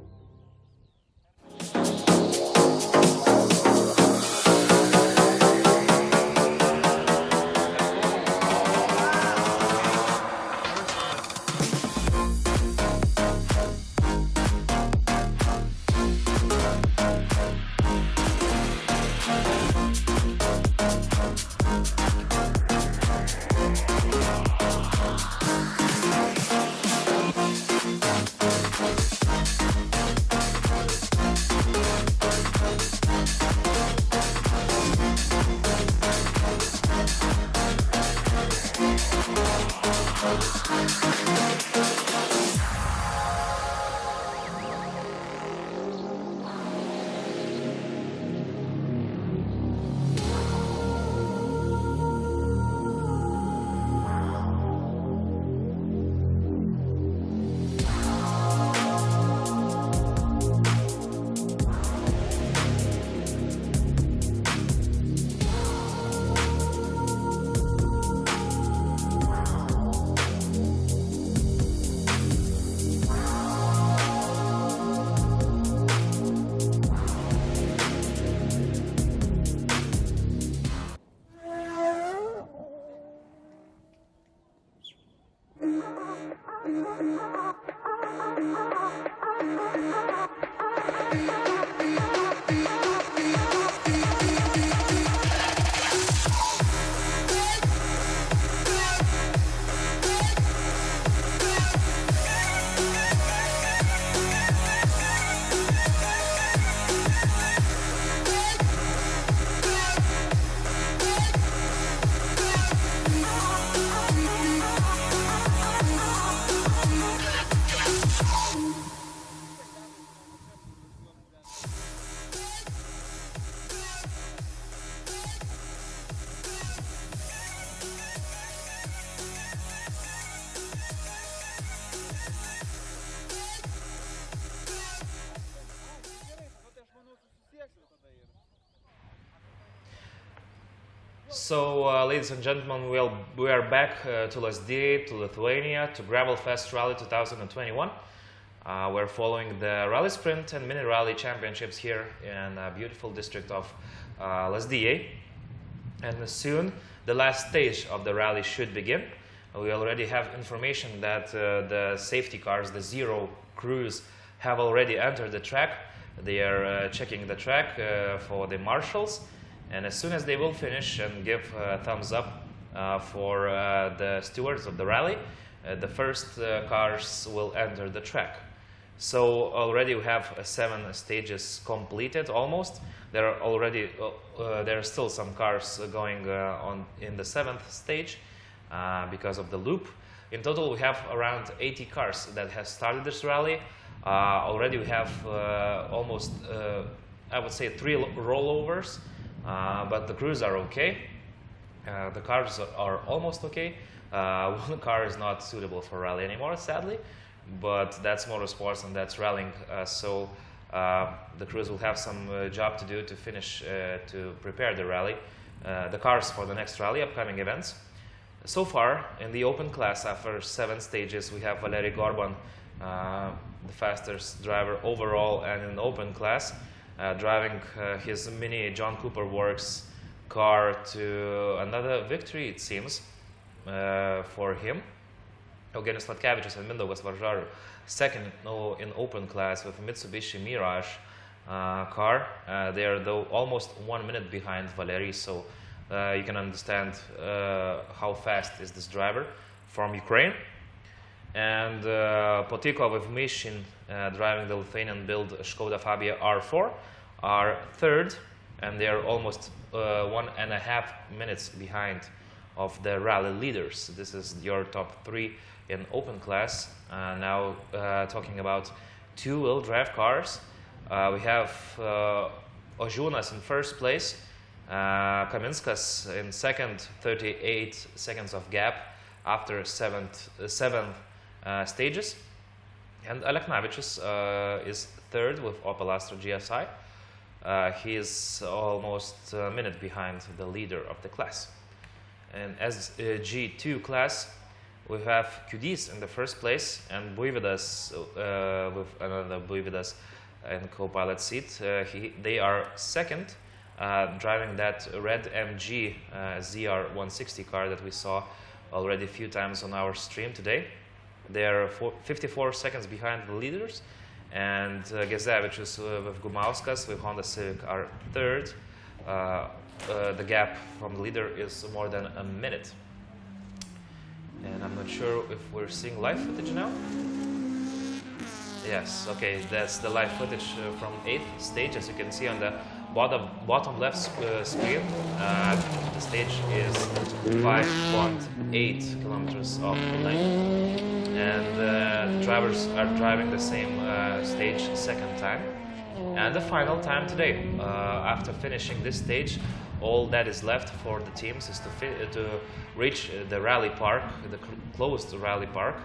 So, ladies and gentlemen, we are back to Lazdijai, to Lithuania, to Gravel Fest Rally 2021. We're following the Rally Sprint and Mini Rally Championships here in a beautiful district of Lazdijai. And soon, the last stage of the rally should begin. We already have information that the safety cars, the Zero crews, have already entered the track. They are checking the track for the marshals. And as soon as they will finish and give a thumbs up for the stewards of the rally, the first cars will enter the track. So already we have 7 stages completed almost. There are still some cars going on in the 7th stage because of the loop. In total, we have around 80 cars that have started this rally. Already we have almost, I would say, 3 rollovers. But the crews are okay. The cars are almost okay. One car is not suitable for rally anymore, sadly, but that's motorsports and that's rallying. So the crews will have some job to do to finish, to prepare the rally, the cars for the next rally, upcoming events. So far, in the open class, after 7 stages, we have Valery Gorban, the fastest driver overall, and in open class, driving his mini John Cooper Works car to another victory, it seems, for him. Eugenijus Latkevičius and Mindaugas Varžaru, second in open class with a Mitsubishi Mirage car. They are though almost 1 minute behind Valery, so you can understand how fast is this driver from Ukraine. And Potiko with Mishin driving the Lithuanian build Škoda Fabia R4 are third, and they are almost 1.5 minutes behind of the rally leaders. This is your top 3 in open class. Now talking about two-wheel drive cars, we have Ožūnas in first place, Kaminskas in second, 38 seconds of gap after seven stages, and Aleknavičius is third with Opel Astra GSI. He is almost a minute behind the leader of the class. And as G2 class, we have Kudys in the first place and Buivydas with another Buivydas in co-pilot seat. They are second, driving that red MG ZR160 car that we saw already a few times on our stream today. They are 54 seconds behind the leaders, and Gezevičius with Gumauskas with Honda Civic are third. The gap from the leader is more than a minute. And I'm not sure if we're seeing live footage now. Yes, okay, that's the live footage from 8th stage. As you can see on the bottom left screen, the stage is 5.8 kilometers of length. And drivers are driving the same stage second time. And the final time today, after finishing this stage, all that is left for the teams is to reach the rally park, the closed rally park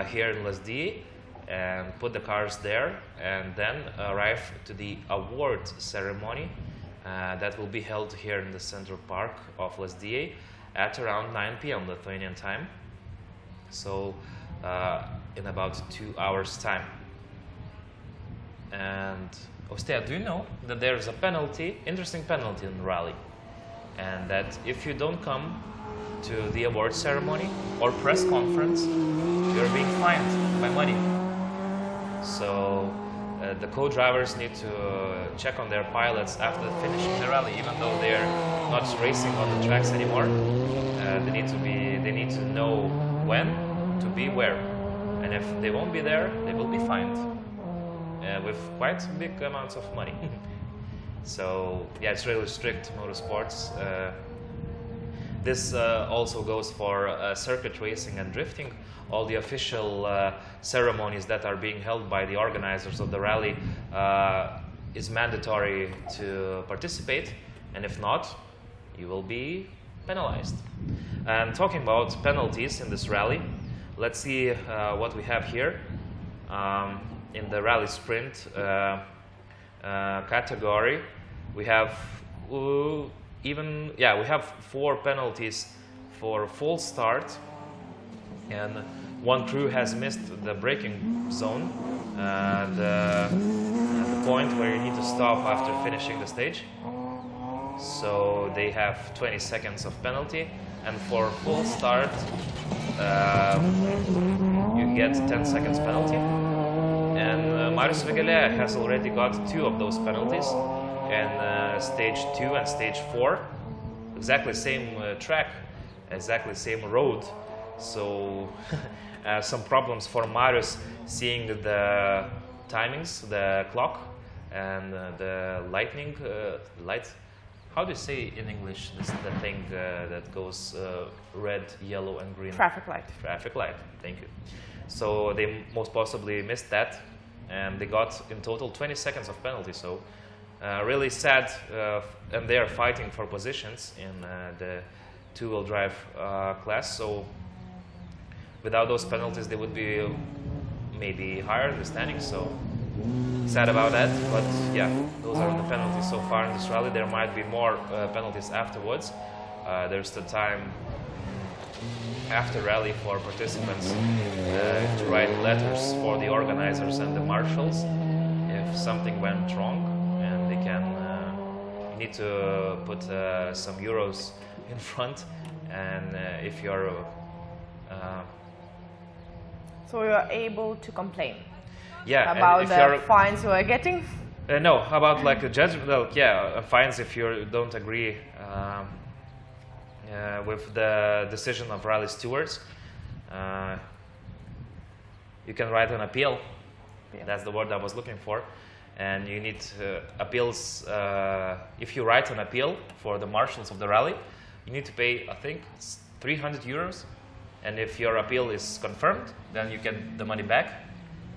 here in Lazdijai, and put the cars there, and then arrive to the award ceremony that will be held here in the central park of Lazdijai at around 9 p.m. Lithuanian time. So in about 2 hours time. And Ostea, do you know that there is a penalty, interesting penalty in the rally, and that if you don't come to the award ceremony or press conference, you're being fined by money. So the co-drivers need to check on their pilots after finishing the rally, even though they're not racing on the tracks anymore. They need to know when to be where, and if they won't be there, they will be fined. With quite big amounts of money. So yeah, it's really strict motorsports. This also goes for circuit racing and drifting. All the official ceremonies that are being held by the organizers of the rally is mandatory to participate, and if not, you will be penalized. And talking about penalties in this rally, let's see what we have here. In the rally sprint category, we have we have 4 penalties for false start, and one crew has missed the braking zone, the point where you need to stop after finishing the stage. So they have 20 seconds of penalty, and for full start you get 10 seconds penalty. And Marius Vėgėlė has already got 2 of those penalties in stage 2 and stage 4. Exactly same track, exactly same road. So some problems for Marius seeing the timings, the clock, and the lightning light. How do you say in English this the thing that goes red, yellow, and green? Traffic light. Traffic light. Thank you. So they most possibly missed that, and they got in total 20 seconds of penalty. So really sad, and they are fighting for positions in the two-wheel drive class. So without those penalties, they would be maybe higher in the standings. So sad about that, but yeah, those are the penalties so far in this rally. There might be more penalties afterwards. There's the time after rally for participants to write letters for the organizers and the marshals if something went wrong, and they can you need to put some euros in front, and if you're So you are able to complain yeah, about the fines you are getting? No, about like a judgment, well, yeah, fines if you don't agree with the decision of rally stewards. You can write an appeal. Yeah. That's the word I was looking for. And you need appeals. If you write an appeal for the marshals of the rally, you need to pay, I think, it's 300 euros. And if your appeal is confirmed, then you get the money back.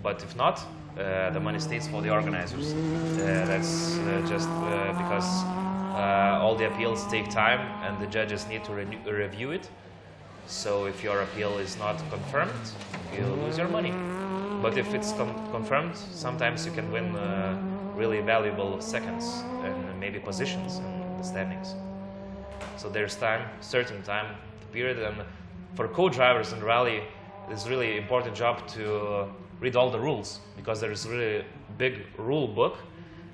But if not, the money stays for the organizers. That's just because all the appeals take time and the judges need to review it. So if your appeal is not confirmed, you lose your money. But if it's confirmed, sometimes you can win really valuable seconds and maybe positions in the standings. So there's time, certain time period, and for co-drivers in rally, it's really important job to read all the rules, because there is really big rule book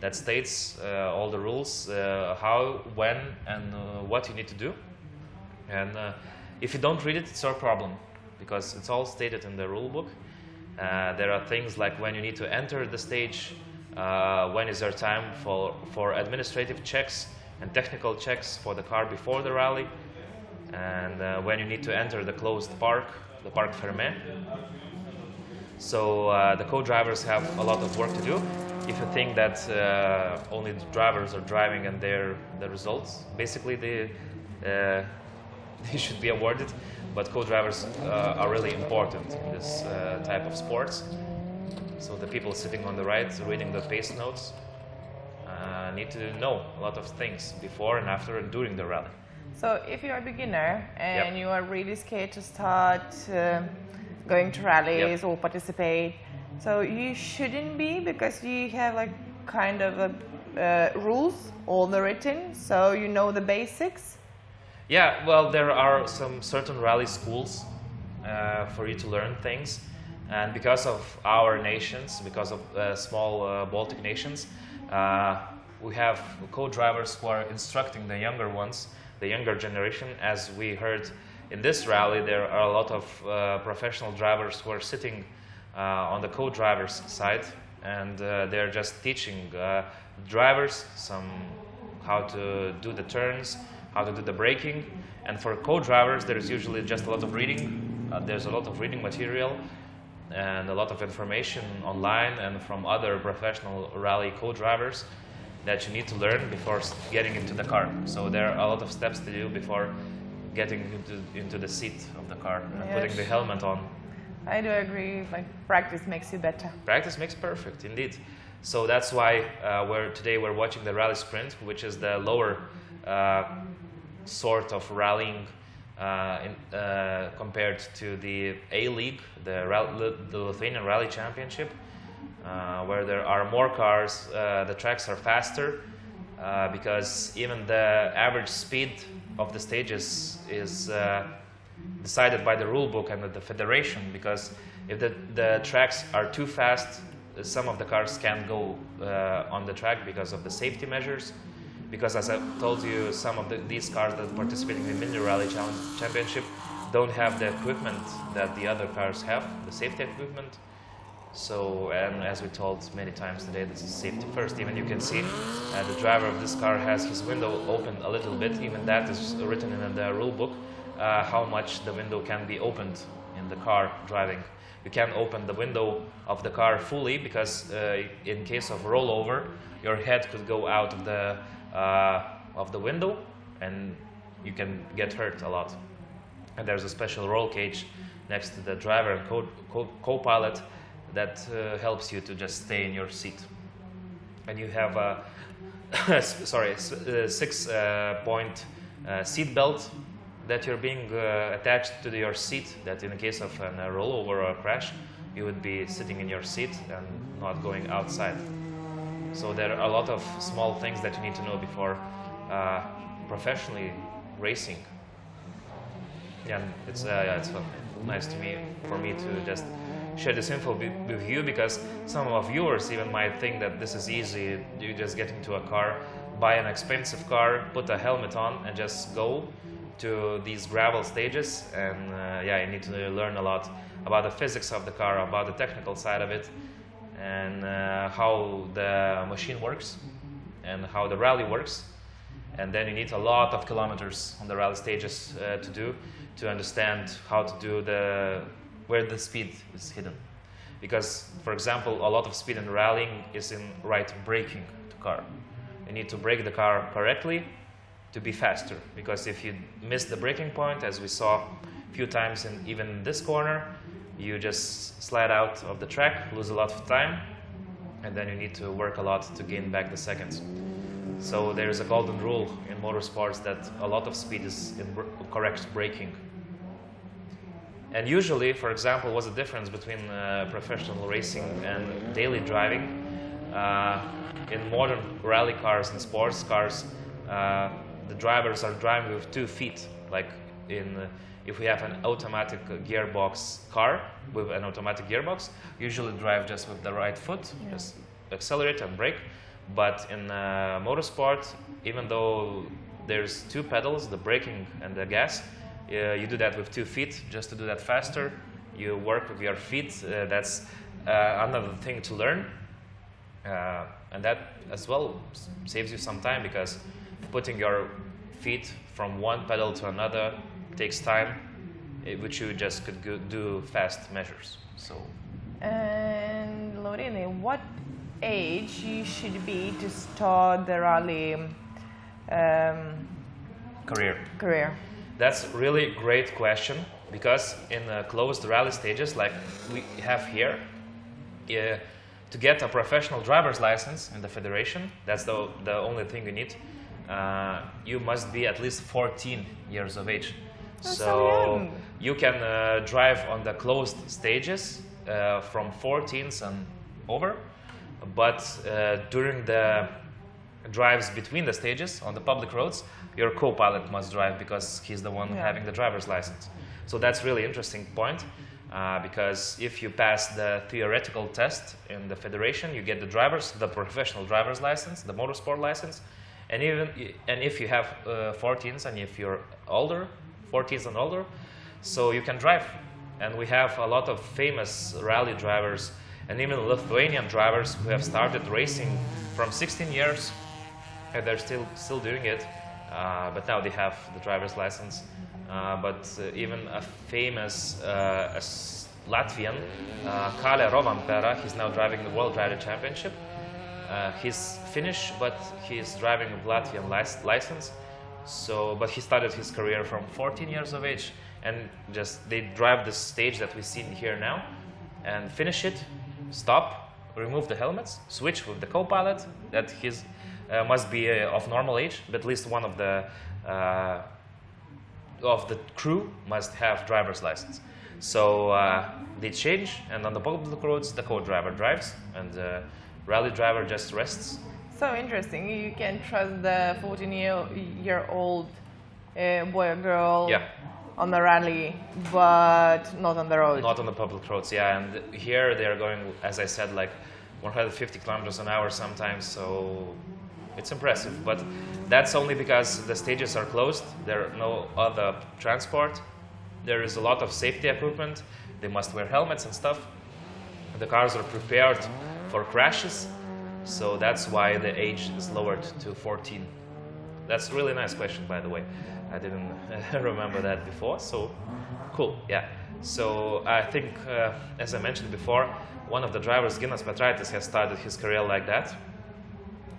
that states all the rules, how, when, and what you need to do. And if you don't read it, it's your problem, because it's all stated in the rule book. There are things like when you need to enter the stage, when is there time for administrative checks and technical checks for the car before the rally, and when you need to enter the closed park, the Parc Fermé. So the co-drivers have a lot of work to do. If you think that only the drivers are driving and they're the results, basically they should be awarded. But co-drivers are really important in this type of sports. So the people sitting on the right, reading the pace notes, need to know a lot of things before and after and during the rally. So if you're a beginner and Yep. you are really scared to start going to rallies Yep. or participate, so you shouldn't be, because you have like kind of rules, all the written, so you know the basics. Yeah, well, there are some certain rally schools for you to learn things, and because of our nations, because of small Baltic nations, we have co-drivers who are instructing the younger ones, the younger generation. As we heard in this rally, there are a lot of professional drivers who are sitting on the co-drivers side, and they're just teaching drivers how to do the turns, how to do the braking. And for co-drivers, there's usually just a lot of reading. There's a lot of reading material and a lot of information online and from other professional rally co-drivers that you need to learn before getting into the car. So there are a lot of steps to do before getting into the seat of the car and Yes. putting the helmet on. I do agree, like practice makes you better. Practice makes perfect, indeed. So that's why today we're watching the rally sprint, which is the lower sort of rallying compared to the A-League, the Lithuanian Rally Championship, where there are more cars, the tracks are faster, because even the average speed of the stages is decided by the rule book and the federation, because if the tracks are too fast, some of the cars can't go on the track because of the safety measures. Because as I told you, some of these cars that are participating in the Mini Rally Championship don't have the equipment that the other cars have, the safety equipment. So, and as we told many times today, this is safety first. Even you can see the driver of this car has his window open a little bit. Even that is written in the rule book, how much the window can be opened in the car driving. You can't open the window of the car fully, because in case of rollover, your head could go out of the window and you can get hurt a lot. And there's a special roll cage next to the driver and co-pilot that helps you to just stay in your seat. And you have a 6-point seat belt that you're being attached to your seat, that in the case of a rollover or a crash, you would be sitting in your seat and not going outside. So there are a lot of small things that you need to know before professionally racing. Yeah, it's nice for me to just share this info with you, because some of our viewers even might think that this is easy. You just get into a car, buy an expensive car, put a helmet on, and just go to these gravel stages. And yeah, you need to learn a lot about the physics of the car, about the technical side of it, and how the machine works, and how the rally works. And then you need a lot of kilometers on the rally stages to understand how to do where the speed is hidden. Because, for example, a lot of speed in rallying is in right braking the car. You need to brake the car correctly to be faster. Because if you miss the braking point, as we saw a few times in even this corner, you just slide out of the track, lose a lot of time, and then you need to work a lot to gain back the seconds. So there's a golden rule in motorsports that a lot of speed is in correct braking. And usually, for example, what's the difference between professional racing and daily driving? In modern rally cars and sports cars, the drivers are driving with 2 feet. Like if we have an automatic gearbox car with an automatic gearbox, usually drive just with the right foot, just accelerate and brake. But in motorsport, even though there's 2 pedals, the braking and the gas, you do that with 2 feet just to do that faster. You work with your feet. That's another thing to learn. And that as well saves you some time, because putting your feet from one pedal to another takes time, which you just could do fast measures. So. And Lorene, what age you should be to start the rally career? That's really great question, because in closed rally stages like we have here, to get a professional driver's license in the federation, that's the only thing you need. You must be at least 14 years of age. So you can drive on the closed stages from 14s and over, but during the drives between the stages on the public roads, your co-pilot must drive, because he's the one having the driver's license. So that's really interesting point, because if you pass the theoretical test in the federation, you get the professional driver's license, the motorsport license, and if you have 14s and if you're older, 14s and older, so you can drive. And we have a lot of famous rally drivers and even Lithuanian drivers who have started racing from 16 years, and they're still doing it. But now they have the driver's license. Even a famous Latvian, Kalle Rovanpera, he's now driving the World Rally Championship. He's Finnish, but he's driving a Latvian license. But he started his career from 14 years of age, and they drive the stage that we see here now, and finish it, stop, remove the helmets, switch with the co-pilot that must be of normal age, but at least one of the crew must have driver's license. So they change, and on the public roads, the co-driver drives, and the rally driver just rests. So interesting. You can trust the 14-year-old boy or girl on the rally, but not on the road. Not on the public roads, yeah. And here they are going, as I said, like 150 kilometers an hour sometimes, so it's impressive. But that's only because the stages are closed. There are no other transport. There is a lot of safety equipment. They must wear helmets and stuff. The cars are prepared for crashes. So that's why the age is lowered to 14. That's a really nice question, by the way. I didn't remember that before, so cool, yeah. So I think, as I mentioned before, one of the drivers, Ginas Petraitis, has started his career like that.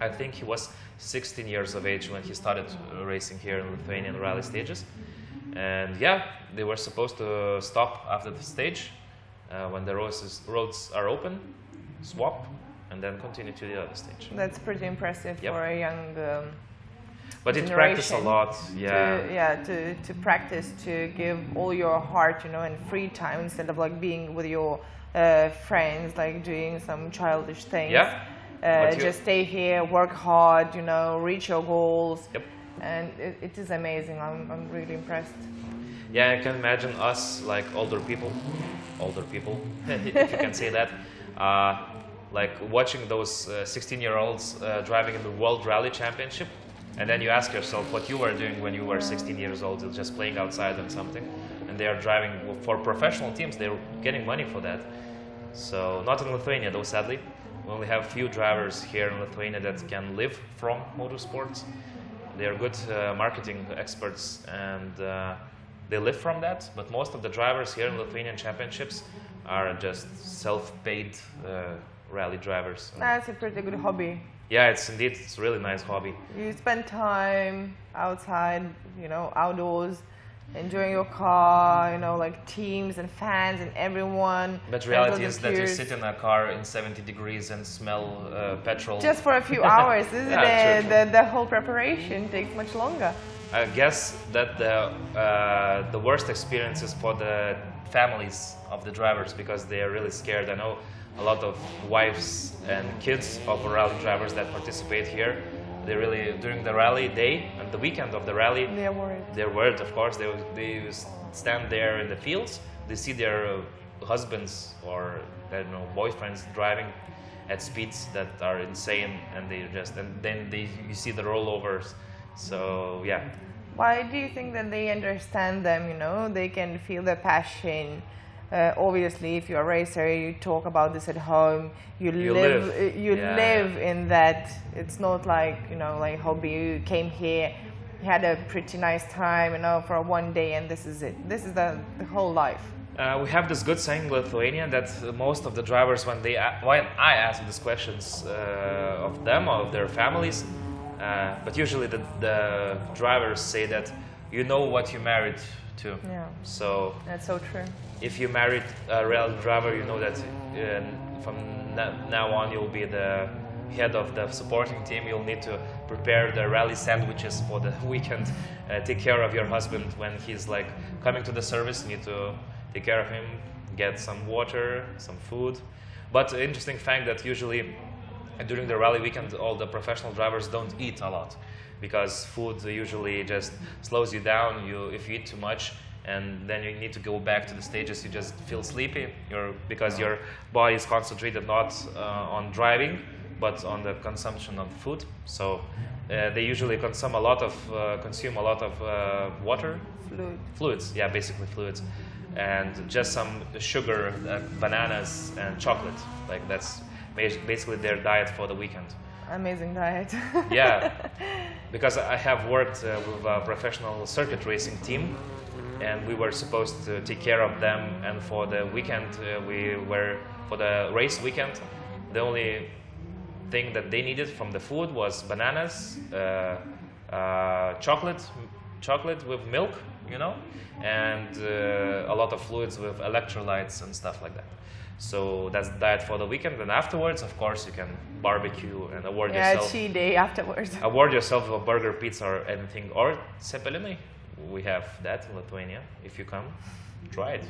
I think he was 16 years of age when he started racing here in Lithuanian rally stages. And yeah, they were supposed to stop after the stage when the roads are open, swap, and then continue to the other stage. That's pretty impressive for a young But it practice a lot, to practice, to give all your heart, you know, and free time instead of like being with your friends, like doing some childish things. Yeah. Just stay here, work hard, you know, reach your goals. Yep. And it is amazing. I'm really impressed. Yeah, I can imagine us, like older people, if you can say that, like watching those 16-year-olds driving in the World Rally Championship, and then you ask yourself what you were doing when you were 16 years old, just playing outside on something, and they are driving for professional teams. They're getting money for that. So not in Lithuania, though, sadly. We only have few drivers here in Lithuania that can live from motorsports. They are good marketing experts, and they live from that. But most of the drivers here in Lithuanian championships are just self-paid rally drivers. That's a pretty good hobby. Yeah, it's a really nice hobby. You spend time outside, you know, outdoors, enjoying your car, you know, like teams and fans and everyone. But reality is that you sit in a car in 70 degrees and smell petrol. Just for a few hours, isn't Yeah, it? The whole preparation takes much longer. I guess that the worst experience is for the families of the drivers, because they are really scared. I know a lot of wives and kids of rally drivers that participate here. They really, during the rally day and the weekend of the rally, They're worried. They're worried, of course. They stand there in the fields. They see their husbands or, I don't know, boyfriends driving at speeds that are insane, and then you see the rollovers. So yeah. Why do you think that they understand them? You know, they can feel the passion. Obviously, if you're a racer, you talk about this at home. You live in that. It's not like, you know, like hobby. You came here, you had a pretty nice time, you know, for one day, and this is it. This is the whole life. We have this good saying in Lithuania that most of the drivers, when I ask these questions of them or of their families, but usually the drivers say that you know what you married to. Yeah. So That's so true. if you married a rally driver, you know that from now on you'll be the head of the supporting team. You'll need to prepare the rally sandwiches for the weekend, take care of your husband when he's like coming to the service. You need to take care of him, get some water, some food. But interesting fact that usually during the rally weekend, all the professional drivers don't eat a lot, because food usually just slows you down. If you eat too much, and then you need to go back to the stages, you just feel sleepy, because your body is concentrated not on driving, but on the consumption of food. So they usually consume a lot of water. Fluids, yeah, basically fluids. And just some sugar, bananas and chocolate. Like that's basically their diet for the weekend. Amazing diet. Yeah, because I have worked with a professional circuit racing team, and we were supposed to take care of them. And for the weekend, for the race weekend, the only thing that they needed from the food was bananas, chocolate with milk, you know, and a lot of fluids with electrolytes and stuff like that. So that's the diet for the weekend, and afterwards, of course, you can barbecue and award yourself. Yeah, cheat day afterwards. Award yourself a burger, pizza, or anything, or cepelini. We have that in Lithuania. If you come, try it.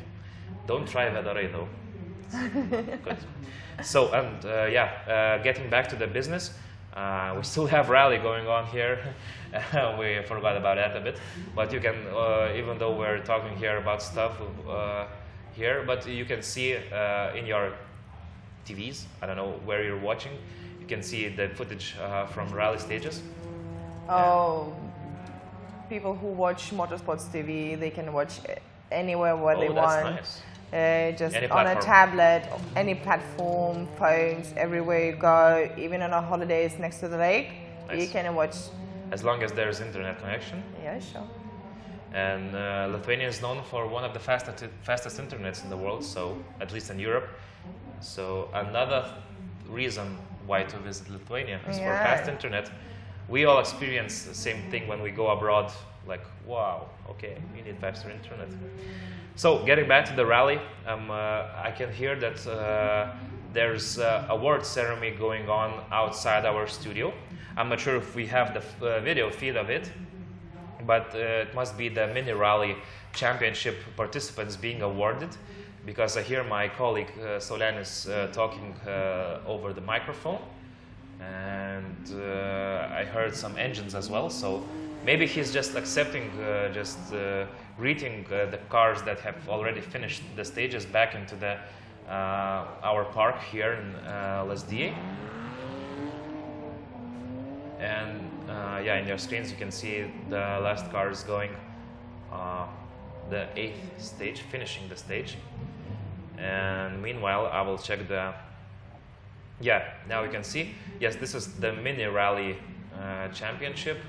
Don't try vedarai though. Good. So, and getting back to the business, we still have rally going on here. We forgot about that a bit, but you can, even though we're talking here about stuff here, but you can see in your TVs, I don't know where you're watching, you can see the footage from rally stages. Oh, people who watch Motorsports TV, they can watch anywhere where they want. Nice. Just Any on a platform. tablet, any platform, phones, everywhere you go, even on our holidays next to the lake, Nice. you can watch. As long as there's internet connection. Yeah, sure. And Lithuania is known for one of the fastest internets in the world, so at least in Europe. So another reason why to visit Lithuania is for fast internet. We all experience the same thing when we go abroad, like, wow, okay, we need faster internet. So getting back to the rally, I can hear that there's an award ceremony going on outside our studio. I'm not sure if we have the video feed of it, but it must be the mini rally championship participants being awarded, because I hear my colleague Saulenis talking over the microphone, and I heard some engines as well, so maybe he's just accepting, greeting the cars that have already finished the stages back into the our park here in Lazdijai. And yeah, in your screens you can see the last cars going the 8th stage, finishing the stage. And meanwhile, I will check the... Yeah, now you can see. Yes, this is the mini rally championship.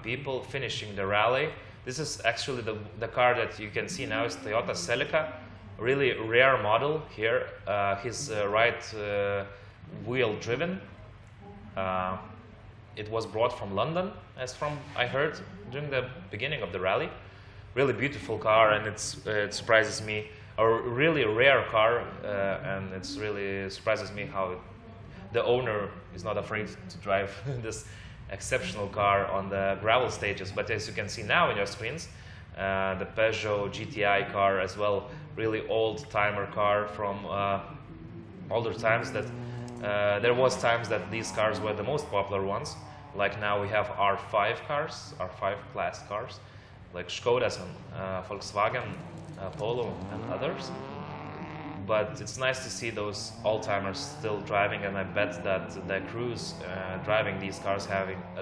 People finishing the rally. This is actually the car that you can see now is Toyota Celica, really rare model here. His right wheel driven. It was brought from London, as from I heard during the beginning of the rally. Really beautiful car, and it surprises me. A really rare car, and it really surprises me how the owner is not afraid to drive this exceptional car on the gravel stages. But as you can see now in your screens, the Peugeot GTI car as well, really old-timer car from older times. That there was times that these cars were the most popular ones. Like now we have R5 cars, R5 class cars, like Škodas and Volkswagen, Polo and others. But it's nice to see those old-timers still driving, and I bet that the crews driving these cars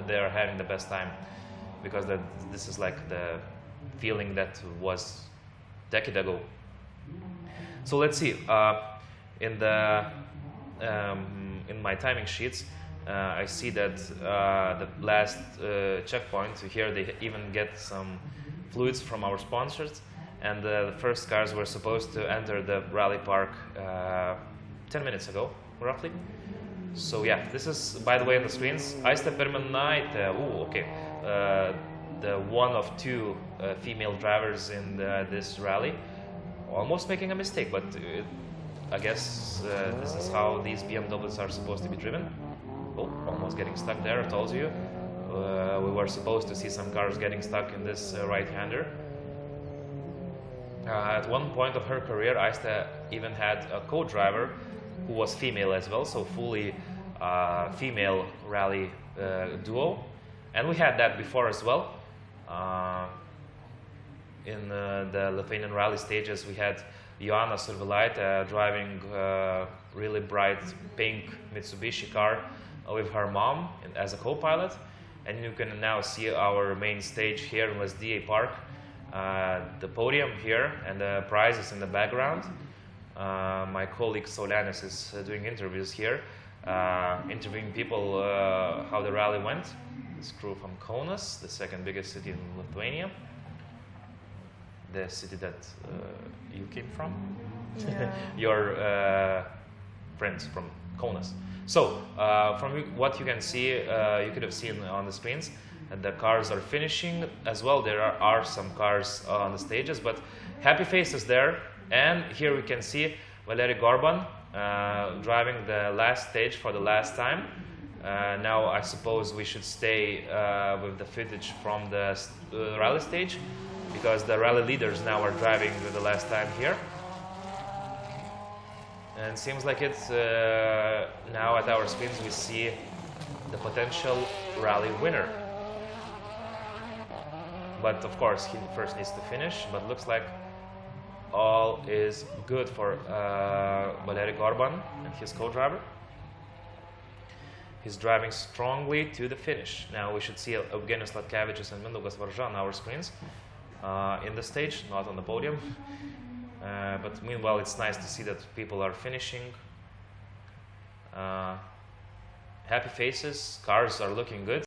they're having the best time, because this is like the feeling that was a decade ago. So let's see. In my timing sheets, I see that the last checkpoint here, they even get some fluids from our sponsors, and the first cars were supposed to enter the rally park 10 minutes ago, roughly. So yeah, this is, by the way, on the screens. Aiste Perminaite, okay, the one of two female drivers in this rally, almost making a mistake, but I guess this is how these BMWs are supposed to be driven. Oh, almost getting stuck there, I told you. We were supposed to see some cars getting stuck in this right-hander. At one point of her career, Aiste even had a co-driver who was female as well, so fully female rally duo. And we had that before as well. In the Lithuanian rally stages, we had Joanna Survilaitė driving really bright pink Mitsubishi car with her mom as a co-pilot. And you can now see our main stage here in Lazdijai Park. The podium here and the prizes in the background. My colleague Saulenis is doing interviews here, interviewing people how the rally went. This crew from Kaunas, the second biggest city in Lithuania, the city that you came from. Yeah. Your friends from Kaunas. So, from what you can see, you could have seen on the screens, the cars are finishing as well. There are some cars on the stages, but happy faces there. And here we can see Valery Gorban driving the last stage for the last time. Now I suppose we should stay with the footage from the rally stage, because the rally leaders now are driving the last time here. And it seems like it's now at our screens we see the potential rally winner. But of course he first needs to finish, but looks like all is good for Valery Gorban and his co-driver. He's driving strongly to the finish. Now we should see Eugenijus Latkevičius and Mindaugas Varža on our screens in the stage, not on the podium. But meanwhile, it's nice to see that people are finishing. Happy faces, cars are looking good,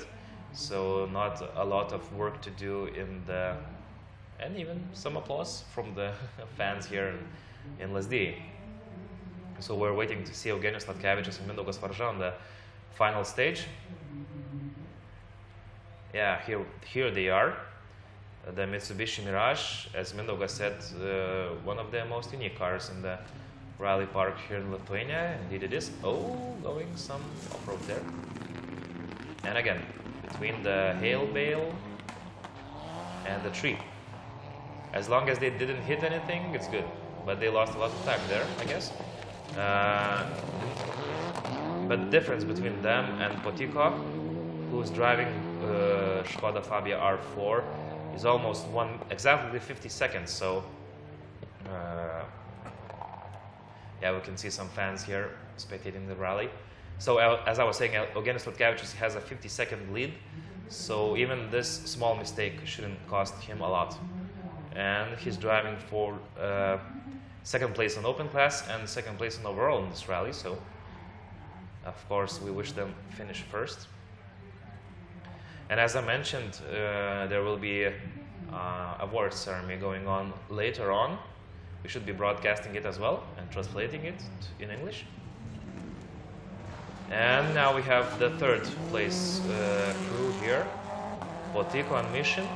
so not a lot of work to do in the... and even some applause from the fans here in Lazdijai. So we're waiting to see Eugenijus Latkevičius and Mindaugas Varža on the final stage. Yeah, here they are. The Mitsubishi Mirage, as Mindaugas said, one of the most unique cars in the rally park here in Lithuania. Indeed it is. Oh, going some off-road there. And again, between the hail bale and the tree. As long as they didn't hit anything, it's good. But they lost a lot of time there, I guess. But the difference between them and Potiko, who's driving Skoda Fabia R4, is almost exactly 50 seconds. So, yeah, we can see some fans here spectating the rally. So, as I was saying, Eugenijus Latkevičius has a 50-second lead. So, even this small mistake shouldn't cost him a lot. And he's driving for second place in open class and second place in overall in this rally. So, of course, we wish them finish first. And as I mentioned, there will be awards ceremony going on later on. We should be broadcasting it as well and translating it in English. And now we have the third place crew here, Potiko and Mission,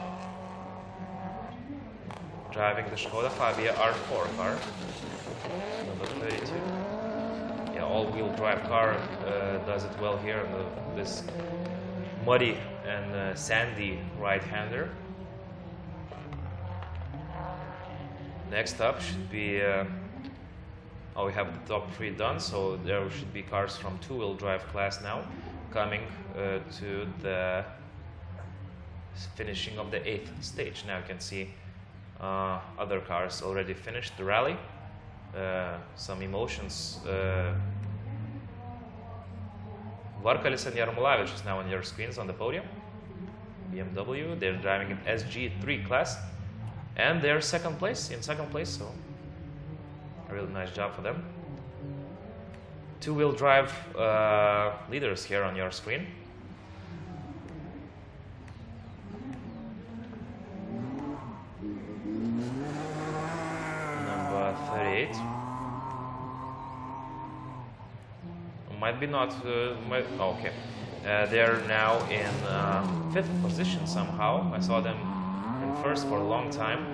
driving the Skoda Fabia R4 car, number 32. Yeah, all-wheel drive car does it well here on this muddy and sandy right-hander. Next up should be, we have the top three done, so there should be cars from two-wheel drive class now coming to the finishing of the 8th stage. Now you can see other cars already finished the rally. Some emotions. Varkalis and Jarmulavic is now on your screens on the podium. BMW, they're driving an SG3 class. And they're in second place, so a really nice job for them. Two-wheel drive leaders here on your screen. Number 38. Might be not, okay. They're now in 5th position somehow. I saw them in first for a long time.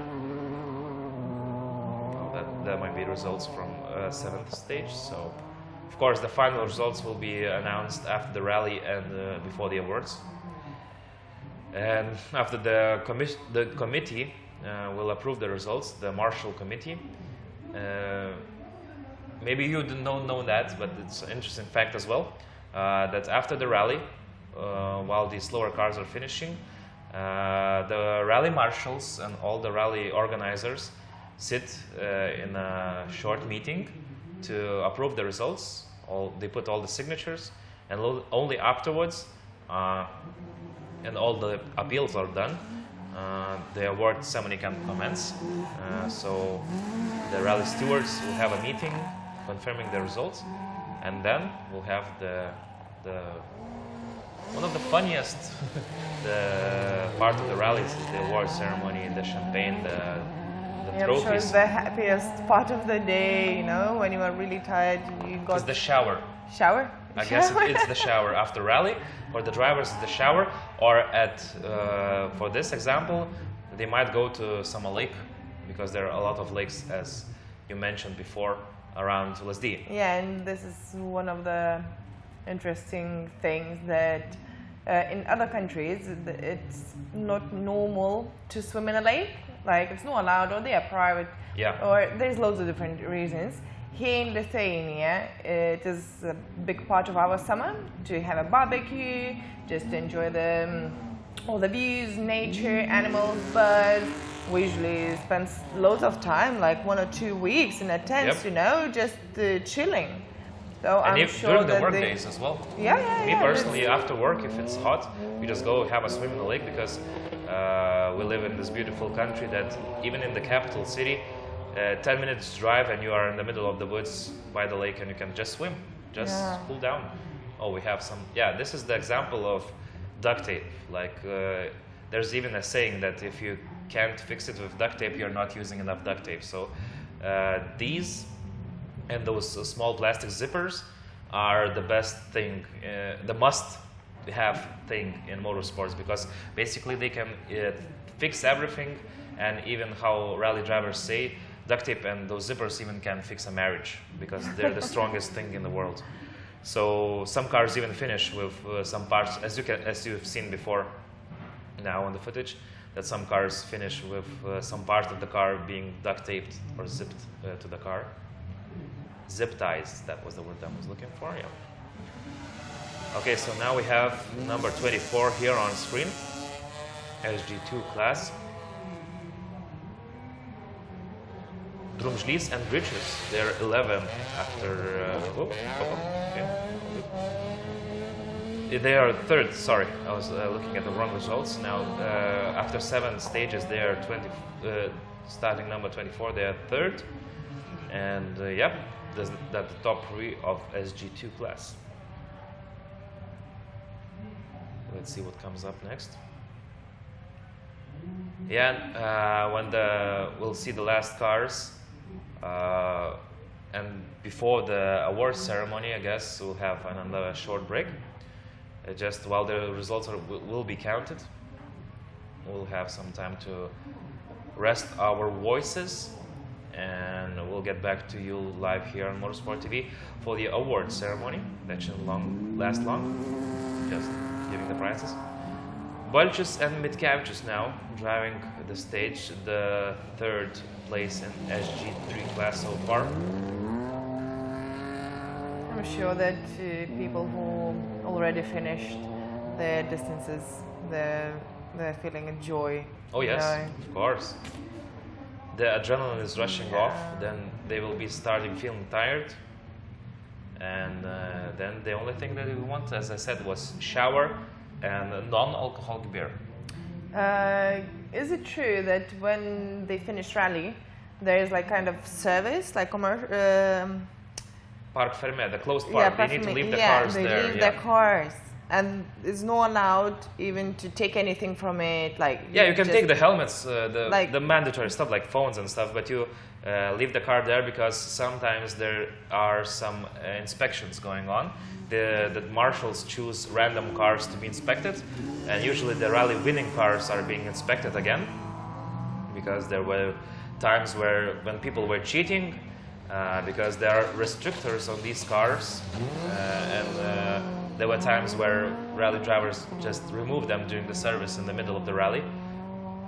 Well, that might be results from 7th stage. So, of course, the final results will be announced after the rally and before the awards. And after the committee will approve the results, the Marshall Committee. Maybe you didn't know that, but it's an interesting fact as well, that after the rally, while the slower cars are finishing, the rally marshals and all the rally organizers sit in a short meeting to approve the results. They put all the signatures, and only afterwards, and all the appeals are done, the award ceremony can commence. So the rally stewards will have a meeting confirming the results, and then we'll have the one of the funniest part of the rally is the award ceremony, the champagne, the trophies. I'm sure it's the happiest part of the day, you know, when you are really tired. You got It's the shower. Shower? I guess it's the shower after rally. For the drivers, it's the shower. Or for this example, they might go to some lake, because there are a lot of lakes, as you mentioned before, around Lazdijai. Yeah, and this is one of the interesting things that in other countries it's not normal to swim in a lake. Like, it's not allowed, or they are private, or there's loads of different reasons. Here in Lithuania, it is a big part of our summer to have a barbecue, just to enjoy all the views, nature, animals, birds. We usually spend loads of time, like 1 or 2 weeks in a tent, you know, just chilling. So and I'm sure during the that work days as well. Me personally, after work, if it's hot, we just go have a swim in the lake, because we live in this beautiful country that even in the capital city, 10 minutes drive and you are in the middle of the woods by the lake and you can just swim, just cool down. Oh, we have some, this is the example of duct tape. Like, there's even a saying that if you can't fix it with duct tape, you're not using enough duct tape. So these and those small plastic zippers are the best thing, the must-have thing in motorsports, because basically they can fix everything, and even how rally drivers say, duct tape and those zippers even can fix a marriage because they're the strongest thing in the world. So some cars even finish with some parts, as you've seen before now on the footage, that some cars finish with some part of the car being duct taped or zipped to the car. Zip ties, that was the word I was looking for, yeah. Okay, so now we have number 24 here on screen, SG2 class. Drumžlys and Bridges, they're 11 after, okay. They are third, sorry, I was looking at the wrong results. Now, after 7 stages, they are starting number 24, they are third. And yep, that's the top 3 of SG2 class. Let's see what comes up next. Yeah, we'll see the last cars. And before the awards ceremony, I guess we'll have another short break. Just while the results will be counted, we'll have some time to rest our voices, and we'll get back to you live here on Motorsport TV for the awards ceremony. That shouldn't last long, just giving the prizes. Balčius and Mitkevičius now driving the stage, the 3rd place in SG3 class so far. I'm sure that people who already finished their distances, they're feeling a joy. Oh yes, of course. The adrenaline is rushing off, then they will be starting feeling tired. And then the only thing that we want, as I said, was shower and non-alcoholic beer. Is it true that when they finish rally, there is like kind of service, like commercial? Parc fermé, the closed park. They need to leave the cars there. They leave their cars, and it's not allowed even to take anything from it. Like you can take the helmets, the mandatory stuff like phones and stuff, but you leave the car there because sometimes there are some inspections going on. The marshals choose random cars to be inspected, and usually the rally winning cars are being inspected again, because there were times when people were cheating, because there are restrictors on these cars, and there were times where rally drivers just removed them during the service in the middle of the rally,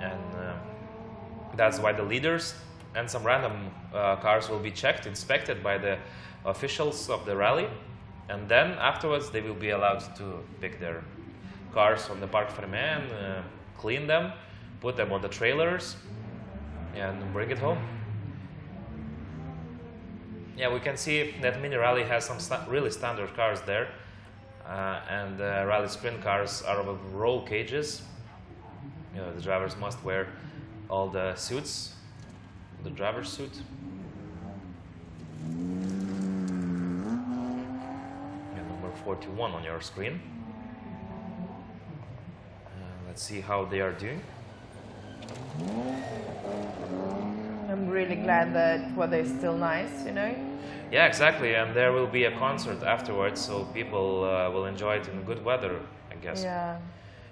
and that's why the leaders and some random cars will be inspected by the officials of the rally. And then afterwards, they will be allowed to pick their cars from the Parc Fermé and clean them, put them on the trailers, and bring it home. Yeah, we can see that Mini Rally has some really standard cars there, and Rally Sprint cars are with roll cages. The drivers must wear all the suits, the driver's suit. Number 41 on your screen. Let's see how they are doing. I'm really glad that weather is still nice, Yeah, exactly, and there will be a concert afterwards, so people will enjoy it in good weather, I guess. Yeah.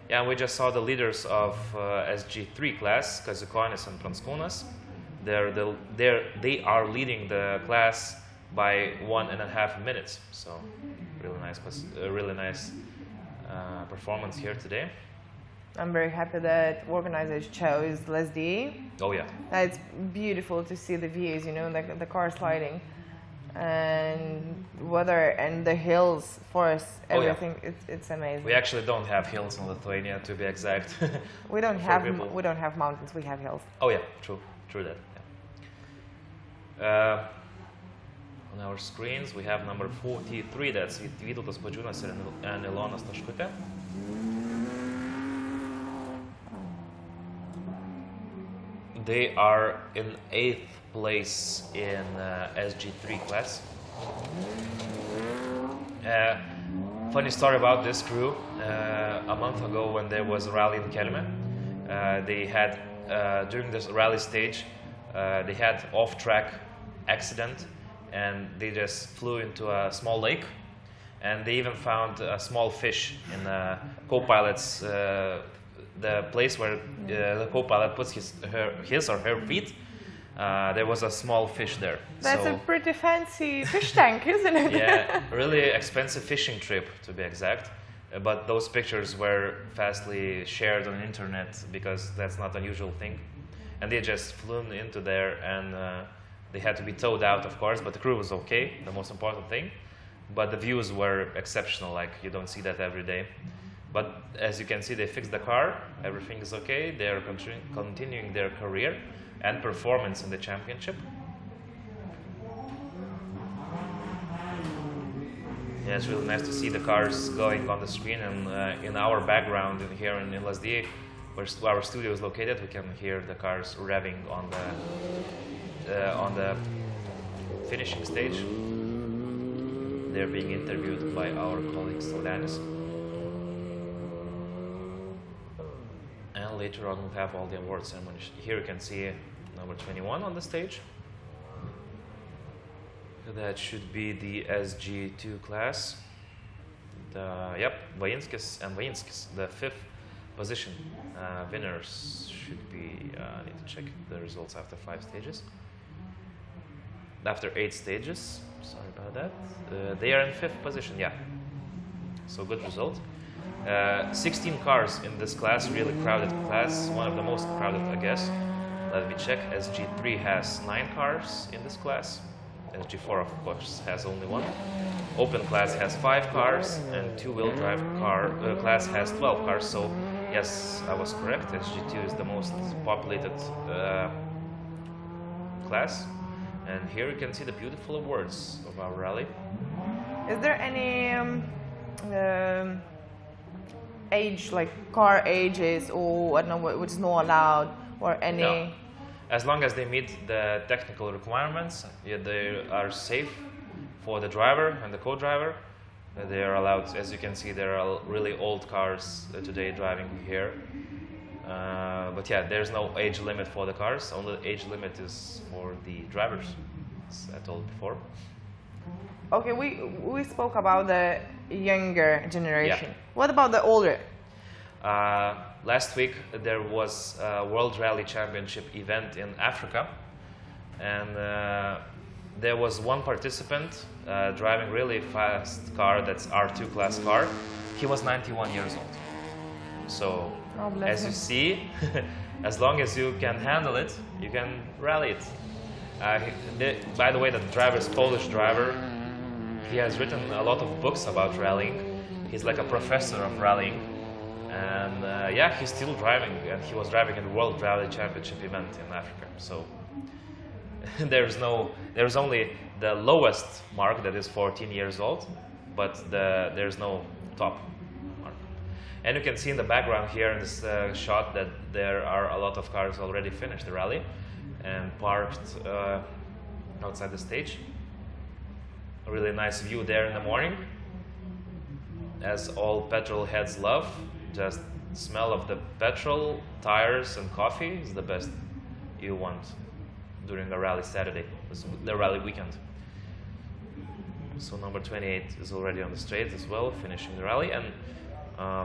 Yeah, we just saw the leaders of SG3 class, Kazukonis and Pranskūnas. They are leading the class by 1.5 minutes, so really nice performance here today. I'm very happy that organizers chose Lazdijai. Oh yeah. It's beautiful to see the views, the car sliding, and weather and the hills, forest, everything. Oh, yeah. It's amazing. We actually don't have hills in Lithuania, to be exact. we don't have mountains. We have hills. Oh yeah, true that. Yeah. On our screens, we have number 43. That's Vytautas Padžiūnas and Ilonas Taškutė. They are in 8th place in SG3 class. Funny story about this crew. A month ago, when there was a rally in Kelmė, they had during this rally stage, they had off-track accident, and they just flew into a small lake, and they even found a small fish in the co-pilot's the place where the co-pilot puts his or her feet, there was a small fish there. That's so, a pretty fancy fish tank, isn't it? yeah, really expensive fishing trip, to be exact. But those pictures were fastly shared on the internet because that's not an usual thing. And they just flew into there, and they had to be towed out, of course, but the crew was okay, the most important thing. But the views were exceptional, like you don't see that every day. But as you can see, they fixed the car, everything is okay, they are continuing their career and performance in the championship. Yeah, it's really nice to see the cars going on the screen, and in our background here in Lazdijai, where our studio is located, we can hear the cars revving on the finishing stage. They're being interviewed by our colleague Saulenis. And later on we'll have all the award ceremonies. Here you can see number 21 on the stage. That should be the SG2 class. Yep, Vainskis and Vainskis, the 5th position winners should be, I need to check the results after 5 stages. After 8 stages, sorry about that. They are in 5th position, yeah. So good result. 16 cars in this class, really crowded class, one of the most crowded, I guess. Let me check. SG3 has 9 cars in this class. SG4, of course, has only 1. Open class has 5 cars, and two-wheel drive class has 12 cars. So, yes, I was correct. SG2 is the most populated class. And here you can see the beautiful awards of our rally. Is there any age, like car ages, or I don't know, which is not allowed, or any? No. As long as they meet the technical requirements, yeah, they are safe for the driver and the co-driver. They are allowed, as you can see, there are really old cars today driving here. But yeah, there's no age limit for the cars. Only age limit is for the drivers, as I told before. Okay, we spoke about the younger generation. Yeah. What about the older? Last week there was a World Rally Championship event in Africa, and there was one participant driving really fast car, that's R2 class car. He was 91 years old. So, as you see, as long as you can handle it, you can rally it. By the way, the driver is a Polish driver. He has written a lot of books about rallying. He's like a professor of rallying. And yeah, he's still driving, and he was driving in the World Rally Championship event in Africa. So there's only the lowest mark, that is 14 years old, but there's no top mark. And you can see in the background here in this shot that there are a lot of cars already finished the rally and parked outside the stage. A really nice view there in the morning, as all petrol heads love. Just smell of the petrol, tires, and coffee is the best you want during the rally Saturday, the rally weekend. So number 28 is already on the straight as well, finishing the rally. And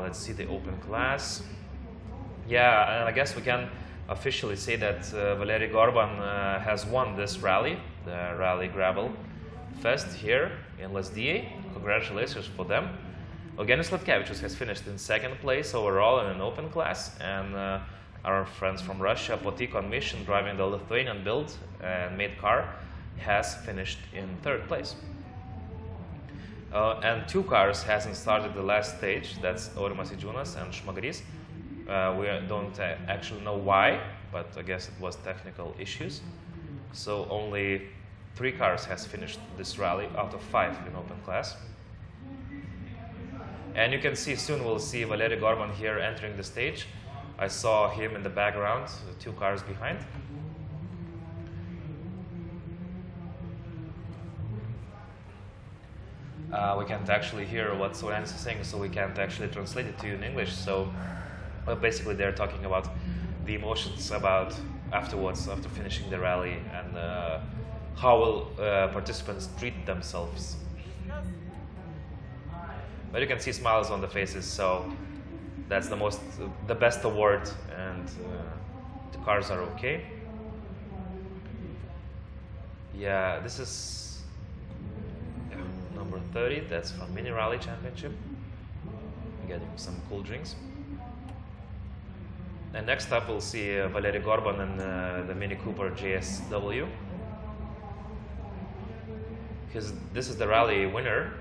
let's see the open class. Yeah, and I guess we can officially say that Valery Gorban has won this rally, the Rally Gravel Fest here in Lazdijai. Congratulations for them. Eugenijus Latkevičius has finished in 2nd place overall in an open class, and our friends from Russia, Potik on Mission, driving the Lithuanian build and made car, has finished in 3rd place. And 2 cars hasn't started the last stage, that's Aurimas Idžiūnas and Šmagris. We don't actually know why, but I guess it was technical issues. So only 3 cars has finished this rally out of 5 in open class. And you can see, soon we'll see Valery Gorban here entering the stage. I saw him in the background, 2 cars behind. We can't actually hear what Saulenis is saying, so we can't actually translate it to you in English. So basically they're talking about the emotions about afterwards, after finishing the rally, and how will participants treat themselves. But you can see smiles on the faces, so that's the best award, and the cars are okay. Yeah, this is number 30. That's from Mini Rally Championship. Getting some cool drinks. And next up, we'll see Valery Gorban and the Mini Cooper JSW. This is the rally winner.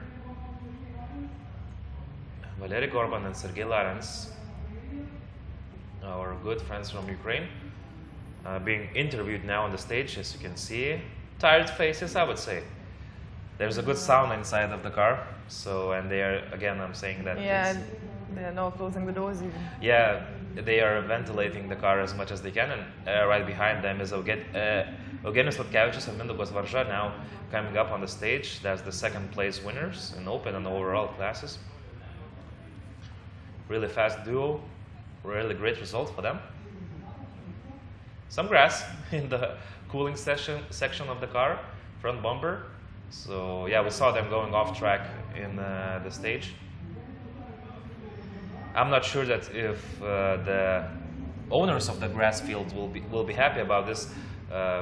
Valery Gorban and Sergei Larenz, our good friends from Ukraine, being interviewed now on the stage, as you can see. Tired faces, I would say. There's a good sound inside of the car, so, and they are, again, I'm saying that. Yeah, they're not closing the doors even. Yeah, they are ventilating the car as much as they can, and right behind them is Eugenijus Latkevičius and Mindaugas Varža now coming up on the stage. That's the second place winners in open and overall classes. Really fast duo, really great result for them. Some grass in the cooling section of the car, front bumper. So yeah, we saw them going off track in the stage. I'm not sure that if the owners of the grass field will be happy about this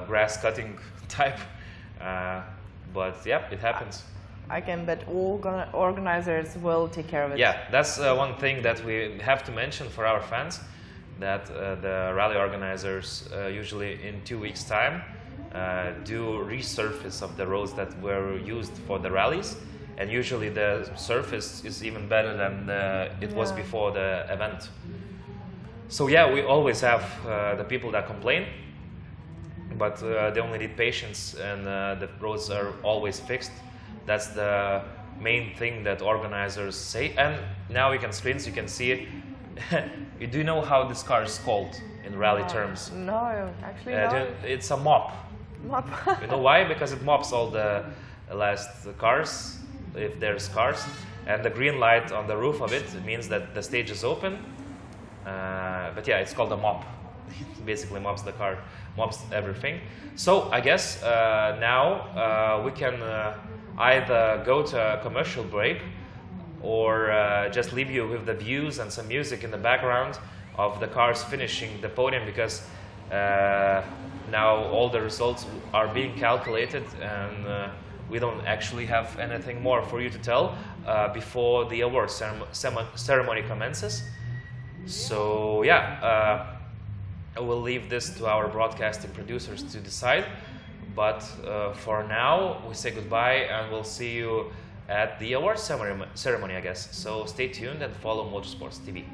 grass cutting type, but yeah, it happens. I can bet all organizers will take care of it. Yeah, that's one thing that we have to mention for our fans, that the rally organizers usually in 2 weeks' time do resurface of the roads that were used for the rallies, and usually the surface is even better than it was before the event. So yeah, we always have the people that complain, but they only need patience, and the roads are always fixed. That's the main thing that organizers say. And now you can screens, you can see it. You do know how this car is called in rally terms? No, actually no. It's a mop. Mop. You know why? Because it mops all the last cars, if there's cars. And the green light on the roof of it means that the stage is open. But yeah, it's called a mop. It basically mops the car, mops everything. So I guess now we can either go to a commercial break or just leave you with the views and some music in the background of the cars finishing the podium, because now all the results are being calculated, and we don't actually have anything more for you to tell before the award ceremony commences. So yeah, we'll leave this to our broadcasting producers to decide. But for now, we say goodbye, and we'll see you at the award ceremony, I guess. So stay tuned and follow Motorsports TV.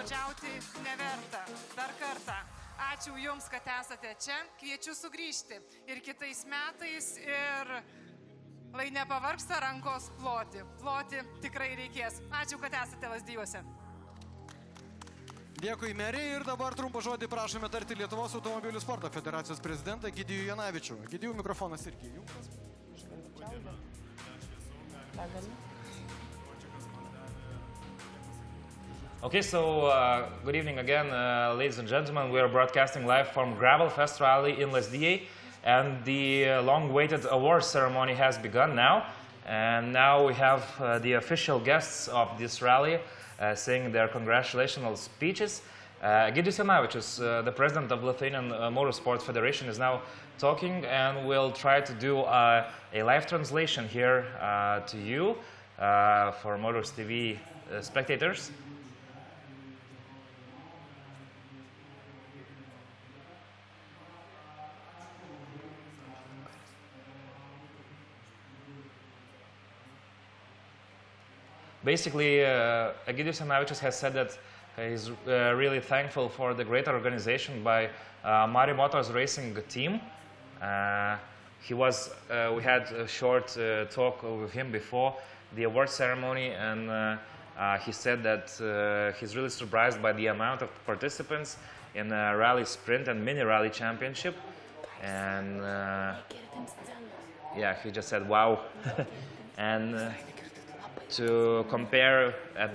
nuobodžiauti neverta. Dar kartą. Ačiū Jums, kad esate čia. Kviečiu sugrįžti ir kitais metais ir lai nepavargsta rankos ploti. Ploti tikrai reikės. Ačiū, kad esate Lazdijuose. Dėkui, merė. Ir dabar trumpą žodį prašome tarti Lietuvos automobilių sporto federacijos prezidentą Egidijų Janavičių. Egidijų, mikrofonas irgi įjungtas. Okay, so good evening again, ladies and gentlemen. We are broadcasting live from Gravel Fest Rally in Lazdijai, and the long-awaited award ceremony has begun now. And now we have the official guests of this rally saying their congratulational speeches. Egidijus Janavičius, the president of Lithuanian Motorsport Federation, is now talking, and we'll try to do a live translation here to you for Motors TV spectators. Basically, Egidijus Janavičius has said that he's really thankful for the great organization by Mari Motors racing team. We had a short talk with him before the award ceremony, and he said that he's really surprised by the amount of participants in a rally sprint and mini rally championship. And yeah, he just said wow. And to compare at